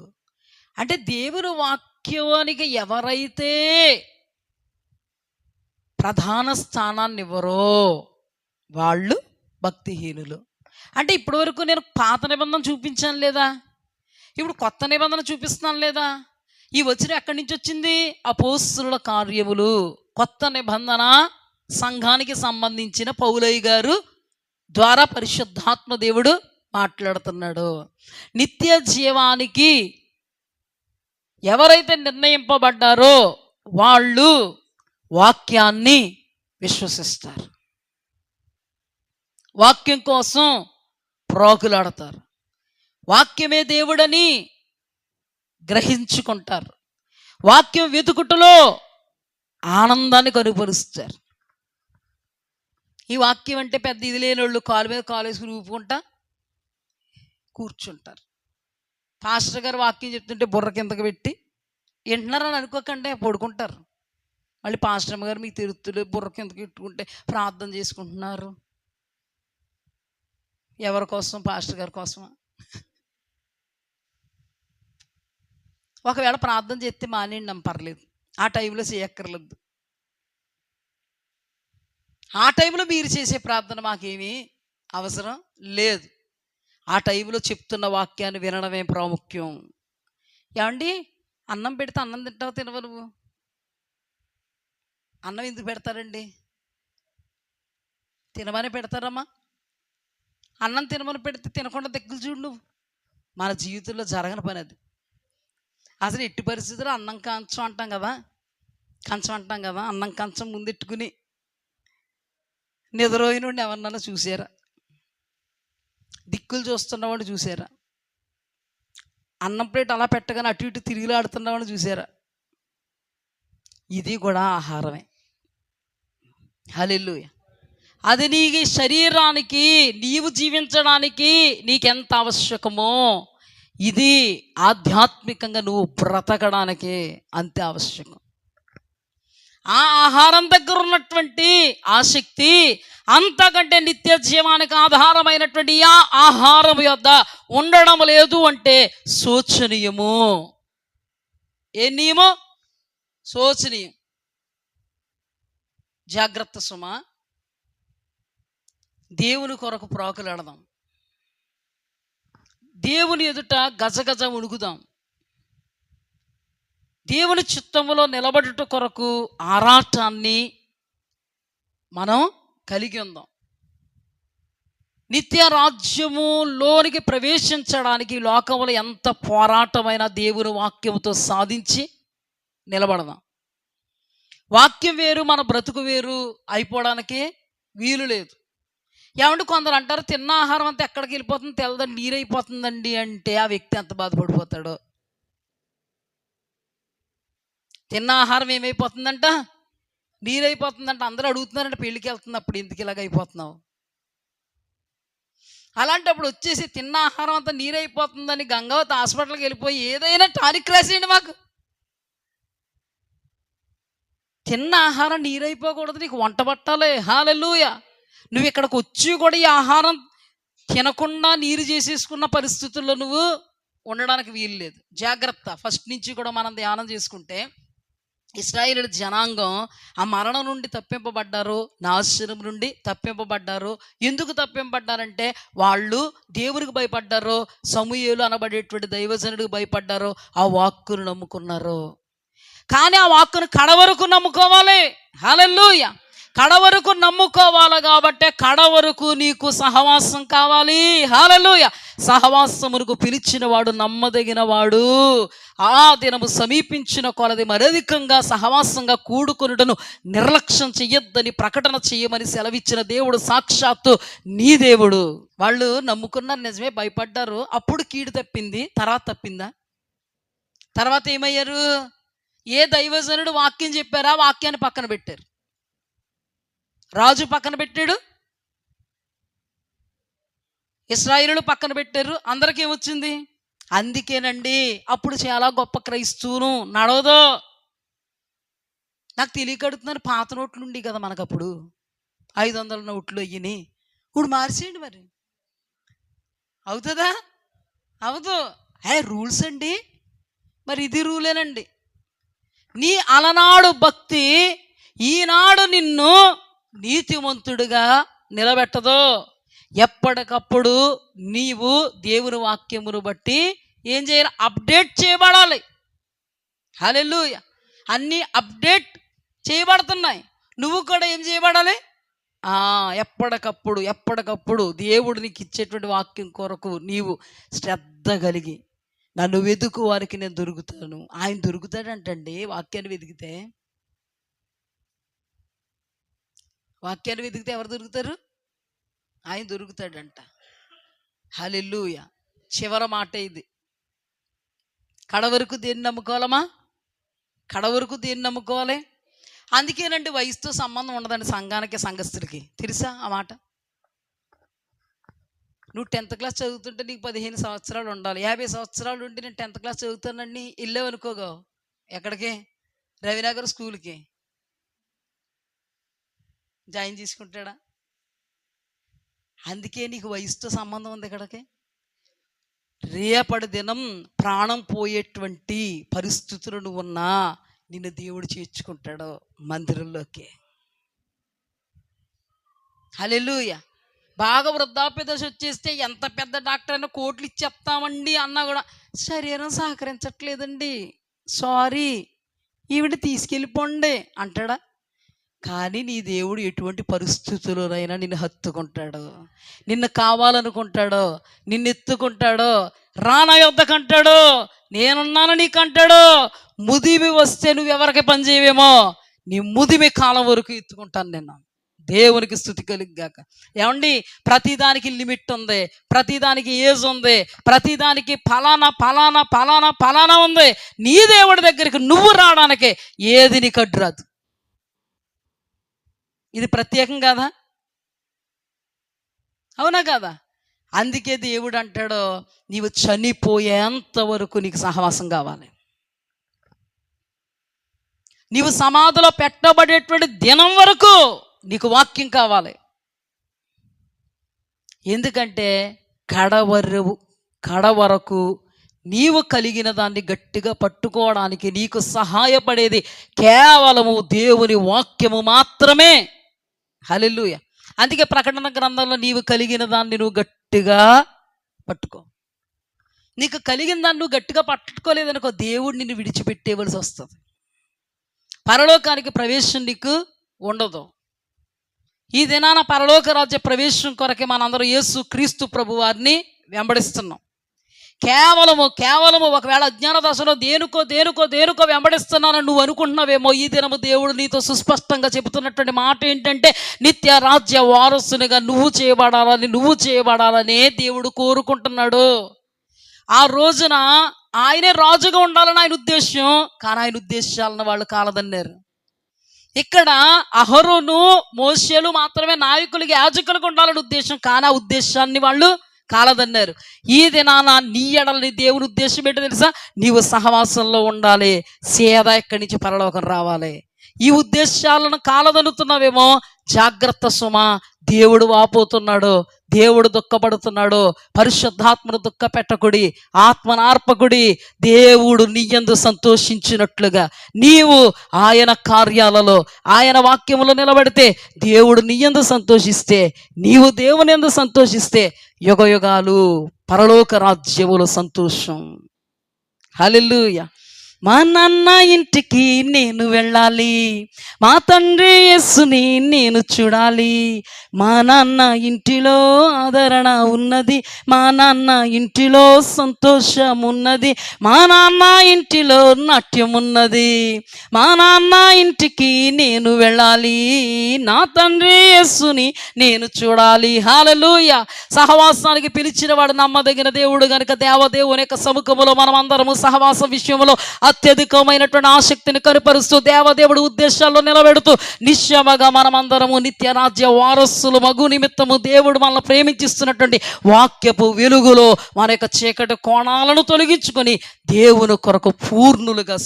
అంటే దేవుని వాక్యానికి ఎవరైతే ప్రధాన స్థానాన్ని ఇవ్వరో వాళ్ళు భక్తిహీనులు. అంటే ఇప్పటి వరకు నేను పాత నిబంధన చూపించాను లేదా, ఇప్పుడు కొత్త నిబంధన చూపిస్తున్నాను లేదా? ఈ వచనం ఎక్కడి నుంచి వచ్చింది? అపోస్తలుల కార్యములు, కొత్త నిబంధన సంఘానికి సంబంధించిన పౌలయ్య గారు ద్వారా పరిశుద్ధాత్మ దేవుడు మాట్లాడుతున్నాడు. నిత్య జీవానికి ఎవరైతే నిర్ణయింపబడ్డారో వాళ్ళు వాక్యాన్ని విశ్వసిస్తారు, వాక్యం కోసం ప్రోకులాడతారు, వాక్యమే దేవుడని గ్రహించుకుంటారు, వాక్యం వెతుకుటలో ఆనందాన్ని కనుపరుస్తారు. ఈ వాక్యం అంటే పెద్ద ఇది లేని వాళ్ళు కాలు మీద కాలు వేసుకుని ఊపుకుంటా కూర్చుంటారు. పాస్టర్ గారు వాక్యం చెప్తుంటే బుర్ర కిందకి పెట్టి వింటున్నారని అనుకోకండి, పడుకుంటారు. మళ్ళీ పాస్టర్ గారు మీకు తిరుగుతుడు బుర్ర కిందకి పెట్టుకుంటే ప్రార్థన చేసుకుంటున్నారు. ఎవరి కోసం? పాస్టర్ గారి కోసమా? ఒకవేళ ప్రార్థన చేస్తే మానేయండి, పర్లేదు, ఆ టైంలో చేయక్కర్లేదు. ఆ టైంలో మీరు చేసే ప్రార్థన మాకేమీ అవసరం లేదు. ఆ టైంలో చెప్తున్న వాక్యాన్ని వినడమే ప్రాముఖ్యం. ఏమండి, అన్నం పెడితే అన్నం తింటావు, తినవు నువ్వు? అన్నం ఎందుకు పెడతారండి? తినమని పెడతారమ్మా. అన్నం తినమని పెడితే తినకుండా దిక్కులు చూడు నువ్వు. మన జీవితంలో జరగని పని అది. అసలు ఎట్టి పరిస్థితుల్లో అన్నం కంచం అంటాం కదా, అన్నం కంచం ముందెట్టుకుని నిద్రపోయినోడిని ఎవరినన్నా చూసారా? దిక్కులు చూస్తున్నవాడు చూసారా? అన్నం ప్లేట్ అలా పెట్టగానే అటు ఇటు తిరిగిలాడుతున్నవాడు చూసారా? ఇది కూడా ఆహారమే. హల్లెలూయా. అది నీ శరీరానికి, నీవు జీవించడానికి నీకెంత ఆవశ్యకమో ఇది ఆధ్యాత్మికంగా నువ్వు బ్రతకడానికి అంతే ఆవశ్యకం. ఆ ఆహారం దగ్గర ఉన్నటువంటి ఆసక్తి అంతకంటే నిత్య జీవానికి ఆధారమైనటువంటి ఆ ఆహారం యొద్ద ఉండడం లేదు అంటే శోచనీయము. ఏ నియమం? శోచనీయం. జాగ్రత్త సుమా, దేవుని కొరకు ప్రాకులాడదాం. దేవుని ఎదుట గజగజ ఉణుకుదాం. దేవుని చిత్తములో నిలబడుట కొరకు ఆరాటాన్ని మనం కలిగి ఉందాం. నిత్య రాజ్యములోనికి ప్రవేశించడానికి లోకంలో ఎంత పోరాటమైన దేవుని వాక్యముతో సాధించి నిలబడదాం. వాక్యం వేరు, మన బ్రతుకు వేరు అయిపోవడానికి వీలు లేదు. ఏమంటే కొందరు అంటారు, తిన్న ఆహారం అంతా ఎక్కడికి వెళ్ళిపోతుంది తెల్లదండి, నీరైపోతుందండి అంటే ఆ వ్యక్తి ఎంత బాధపడిపోతాడో. తిన్న ఆహారం ఏమైపోతుందంట? నీరైపోతుందంట. అందరూ అడుగుతున్నారంటే పెళ్ళికి వెళ్తుంది, అప్పుడు ఎందుకు ఇలాగ అయిపోతున్నావు? అలాంటప్పుడు వచ్చేసి తిన్న ఆహారం అంతా నీరైపోతుందని గంగావతి హాస్పిటల్కి వెళ్ళిపోయి ఏదైనా టానిక్ రాసేయండి మాకు. తిన్న ఆహారం నీరైపోకూడదు, నీకు వంట పట్టాలి. హల్లెలూయా. నువ్వు ఇక్కడికి వచ్చి కూడా ఈ ఆహారం తినకుండా నీరు చేసేసుకున్న పరిస్థితుల్లో నువ్వు ఉండడానికి వీలు లేదు. జాగ్రత్త. ఫస్ట్ నుంచి కూడా మనం ధ్యానం చేసుకుంటే ఇశ్రాయేలు జనాంగం ఆ మరణం నుండి తప్పింపబడ్డారు, నాశనం నుండి తప్పింపబడ్డారు. ఎందుకు తప్పింపబడ్డారంటే వాళ్ళు దేవునికి భయపడ్డారు, సమూయేలు అనబడేటువంటి దైవజనుడికి భయపడ్డారు, ఆ వాక్కును నమ్ముకున్నారు. కానీ ఆ వాక్కును కడవరకు నమ్ముకోవాలి. హల్లెలూయా. కడవరకు నమ్ముకోవాలి కాబట్టి కడవరకు నీకు సహవాసం కావాలి. హల్లెలూయా. సహవాసమునకు పిలిచిన వాడు నమ్మదగిన వాడు. ఆ దినము సమీపించిన కొలది మరధికంగా సహవాసంగా కూడుకొనుటను నిర్లక్ష్యం చెయ్యొద్దని ప్రకటన చెయ్యమని సెలవిచ్చిన దేవుడు సాక్షాత్తు నీ దేవుడు. వాళ్ళు నమ్ముకున్నారు, నిజమే, భయపడ్డారు. అప్పుడు కీడు తప్పింది. తర్వాత తప్పిందా? తర్వాత ఏమయ్యారు? ఏ దైవజనుడు వాక్యం చెప్పారా, వాక్యాన్ని పక్కన పెట్టారు. రాజు పక్కన పెట్టాడు, ఇశ్రాయేలు పక్కన పెట్టారు. అందరికీ ఏమొచ్చింది? అందుకేనండి అప్పుడు చాలా గొప్ప క్రైస్తవును నడవదో. నాకు తెలియకడుతున్నారు, పాత నోట్లు ఉండి కదా మనకప్పుడు 500 నోట్లు అయ్యిని. ఇప్పుడు మార్చేయండి. మరి అవుతుందా? అవదు. రూల్స్ అండి. మరి ఇది రూలేనండి. నీ అలనాడు భక్తి ఈనాడు నిన్ను నీతిమంతుడుగా నిలబెట్టదు. ఎప్పటికప్పుడు నీవు దేవుని వాక్యమును బట్టి ఏం చేయాలి? అప్డేట్ చేయబడాలి. హల్లెలూయా. అన్నీ అప్డేట్ చేయబడుతున్నాయి. నువ్వు కూడా ఏం చేయబడాలి? ఎప్పటికప్పుడు దేవుడు నీకు ఇచ్చేటువంటి వాక్యం కొరకు నీవు శ్రద్ధ కలిగి, నన్ను వెతుకు వారికి నేను దొరుకుతాను. ఆయన దొరుకుతాడంటండి వాక్యాన్ని వెతికితే. వాక్యాన్ని వెతికితే ఎవరు దొరుకుతారు? ఆయన దొరుకుతాడంట. హల్లెలూయా. చివరి మాట ఇది. కడవరకు దేన్ని నమ్ముకోవాలమ్మా? కడవరకు దేన్ని నమ్ముకోవాలి? అందుకేనండి వయసుతో సంబంధం ఉండదండి సంఘానికి, సంఘస్థులకి. తెలుసా ఆ మాట? నువ్వు 10th క్లాస్ చదువుతుంటే నీకు 15 సంవత్సరాలు ఉండాలి. 50 సంవత్సరాలు ఉండి నేను 10th క్లాస్ చదువుతానండి వెళ్ళావు అనుకోగా, ఎక్కడికి? రవినగర్ స్కూల్కి జాయిన్ చేసుకుంటాడా? అందుకే నీకు వయసుతో సంబంధం ఉంది. ఇక్కడికి రేపటి దినం ప్రాణం పోయేటువంటి పరిస్థితులు నువ్వు ఉన్నా నిన్ను దేవుడు చేర్చుకుంటాడు మందిరంలోకి. హల్లెలూయా. బాగా వృద్ధాప్య దశ వచ్చేస్తే ఎంత పెద్ద డాక్టర్ అయినా కోట్లు ఇచ్చేస్తామండి అన్నా కూడా శరీరం సహకరించట్లేదండి, సారీ, ఈవిడ తీసుకెళ్ళిపోండి అంటాడా? కానీ నీ దేవుడు ఎటువంటి పరిస్థితుల్లోనైనా నిన్ను హత్తుకుంటాడు, నిన్ను కావాలనుకుంటాడో, నిన్ను ఎత్తుకుంటాడో, రానా యొద్దకంటాడు, నేనున్నాను నీకంటాడు. ముదిమి వస్తే నువ్వెవరికి పని చేయవేమో, నీ ముదిమి కాలం వరకు ఎత్తుకుంటాను నేను. దేవునికి స్తుతి కలిగాక. ఏమండి, ప్రతిదానికి లిమిట్ ఉంది, ప్రతిదానికి ఏజ్ ఉంది, ప్రతిదానికి ఫలానా ఫలానా ఫలానా ఫలానా ఉంది. నీ దేవుడి దగ్గరికి నువ్వు రావడానికి ఏది నీకు అడ్డు రాదు. ఇది ప్రత్యేకం కాదా? అవునా కాదా? అందుకే దేవుడు అంటాడు, నీవు చనిపోయేంత వరకు నీకు సహవాసం కావాలి. నీవు సమాధిలో పెట్టబడేటువంటి దినం వరకు నీకు వాక్యం కావాలి. ఎందుకంటే కడవరకు నీవు కలిగిన దాన్ని గట్టిగా పట్టుకోవడానికి నీకు సహాయపడేది కేవలము దేవుని వాక్యము మాత్రమే. హల్లెలూయా. అందుకే ప్రకటన గ్రంథంలో నీవు కలిగిన దాన్ని నువ్వు గట్టిగా పట్టుకో. నీకు కలిగిన దాన్ని నువ్వు గట్టిగా పట్టుకోలేదనుకో, దేవుడు నిన్ను విడిచిపెట్టేవలసి వస్తుంది. పరలోకానికి ప్రవేశం నీకు ఉండదు. ఈ దినాన పరలోక రాజ్య ప్రవేశం కొరకే మనందరం యేసు క్రీస్తు ప్రభు వారిని వెంబడిస్తున్నాం. కేవలము ఒకవేళ అజ్ఞాన దశలో దేనికో వెంబడిస్తున్నానని నువ్వు అనుకుంటున్నావేమో, ఈ దినము దేవుడు నీతో సుస్పష్టంగా చెబుతున్నటువంటి మాట ఏంటంటే, నిత్య రాజ్య వారసునిగా నువ్వు చేయబడాలనే దేవుడు కోరుకుంటున్నాడు. ఆ రోజున ఆయనే రాజుగా ఉండాలని ఆయన ఉద్దేశం, కానీ ఆయన ఉద్దేశాలను వాళ్ళు కాలదన్నారు. ఇక్కడ అహరోను మోషేలు మాత్రమే నాయకులకి యాజకులకు ఉండాలని ఉద్దేశం, కానీ ఆ ఉద్దేశాన్ని వాళ్ళు కాలదన్నారు. ఈ దినాన నీ ఎడలని దేవుని ఉద్దేశం ఏంటో తెలుసా? నీవు సహవాసంలో ఉండాలి, సేద ఇక్కడి నుంచి పరలోకం రావాలి. ఈ ఉద్దేశాలను కాలదనుతున్నావేమో, జాగ్రత్త సుమా. దేవుడు వాపోతున్నాడు, దేవుడు దుఃఖపడుతున్నాడు. పరిశుద్ధాత్మను దుఃఖ పెట్టకుడి, ఆత్మనార్పకుడి. దేవుడు నీయందు సంతోషించినట్లుగా నీవు ఆయన కార్యాలలో, ఆయన వాక్యములో నిలబడితే, దేవుడు నీయందు సంతోషిస్తే, నీవు దేవుని యందు సంతోషిస్తే, యుగయుగాలు పరలోక రాజ్యములో సంతోషం. హల్లెలూయా. మా నాన్న ఇంటికి నేను వెళ్ళాలి, మా తండ్రి యేసుని నేను చూడాలి. మా నాన్న ఇంటిలో ఆదరణ ఉన్నది, మా నాన్న ఇంటిలో సంతోషం ఉన్నది, మా నాన్న ఇంటిలో నాట్యం ఉన్నది. మా నాన్న ఇంటికి నేను వెళ్ళాలి, నా తండ్రి యేసుని నేను చూడాలి. హల్లెలూయా. సహవాసానికి పిలిచిన వాడు నమ్మదగిన దేవుడు గనుక దేవదేవుని యొక్క సముఖములో మనం అందరము సహవాస విషయంలో అత్యధికమైనటువంటి ఆసక్తిని కనుపరుస్తూ దేవదేవుడు ఉద్దేశాల్లో నిలబెడుతూ నిశ్చయముగా మనమందరము నిత్య రాజ్య వారసులు మగు నిమిత్తము దేవుడు మనల్ని ప్రేమించిస్తున్నటువంటి వాక్యపు వెలుగులో మన యొక్క చీకటి కోణాలను తొలగించుకొని దేవుని కొరకు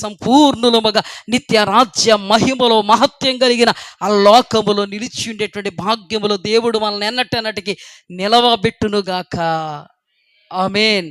సంపూర్ణులుగా నిత్య రాజ్య మహిమలో మహత్యం కలిగిన ఆ లోకములో నిలిచి ఉండేటువంటి భాగ్యములో దేవుడు మనల్ని ఎన్నటికి నిలవబెట్టునుగాక. ఆమేన్.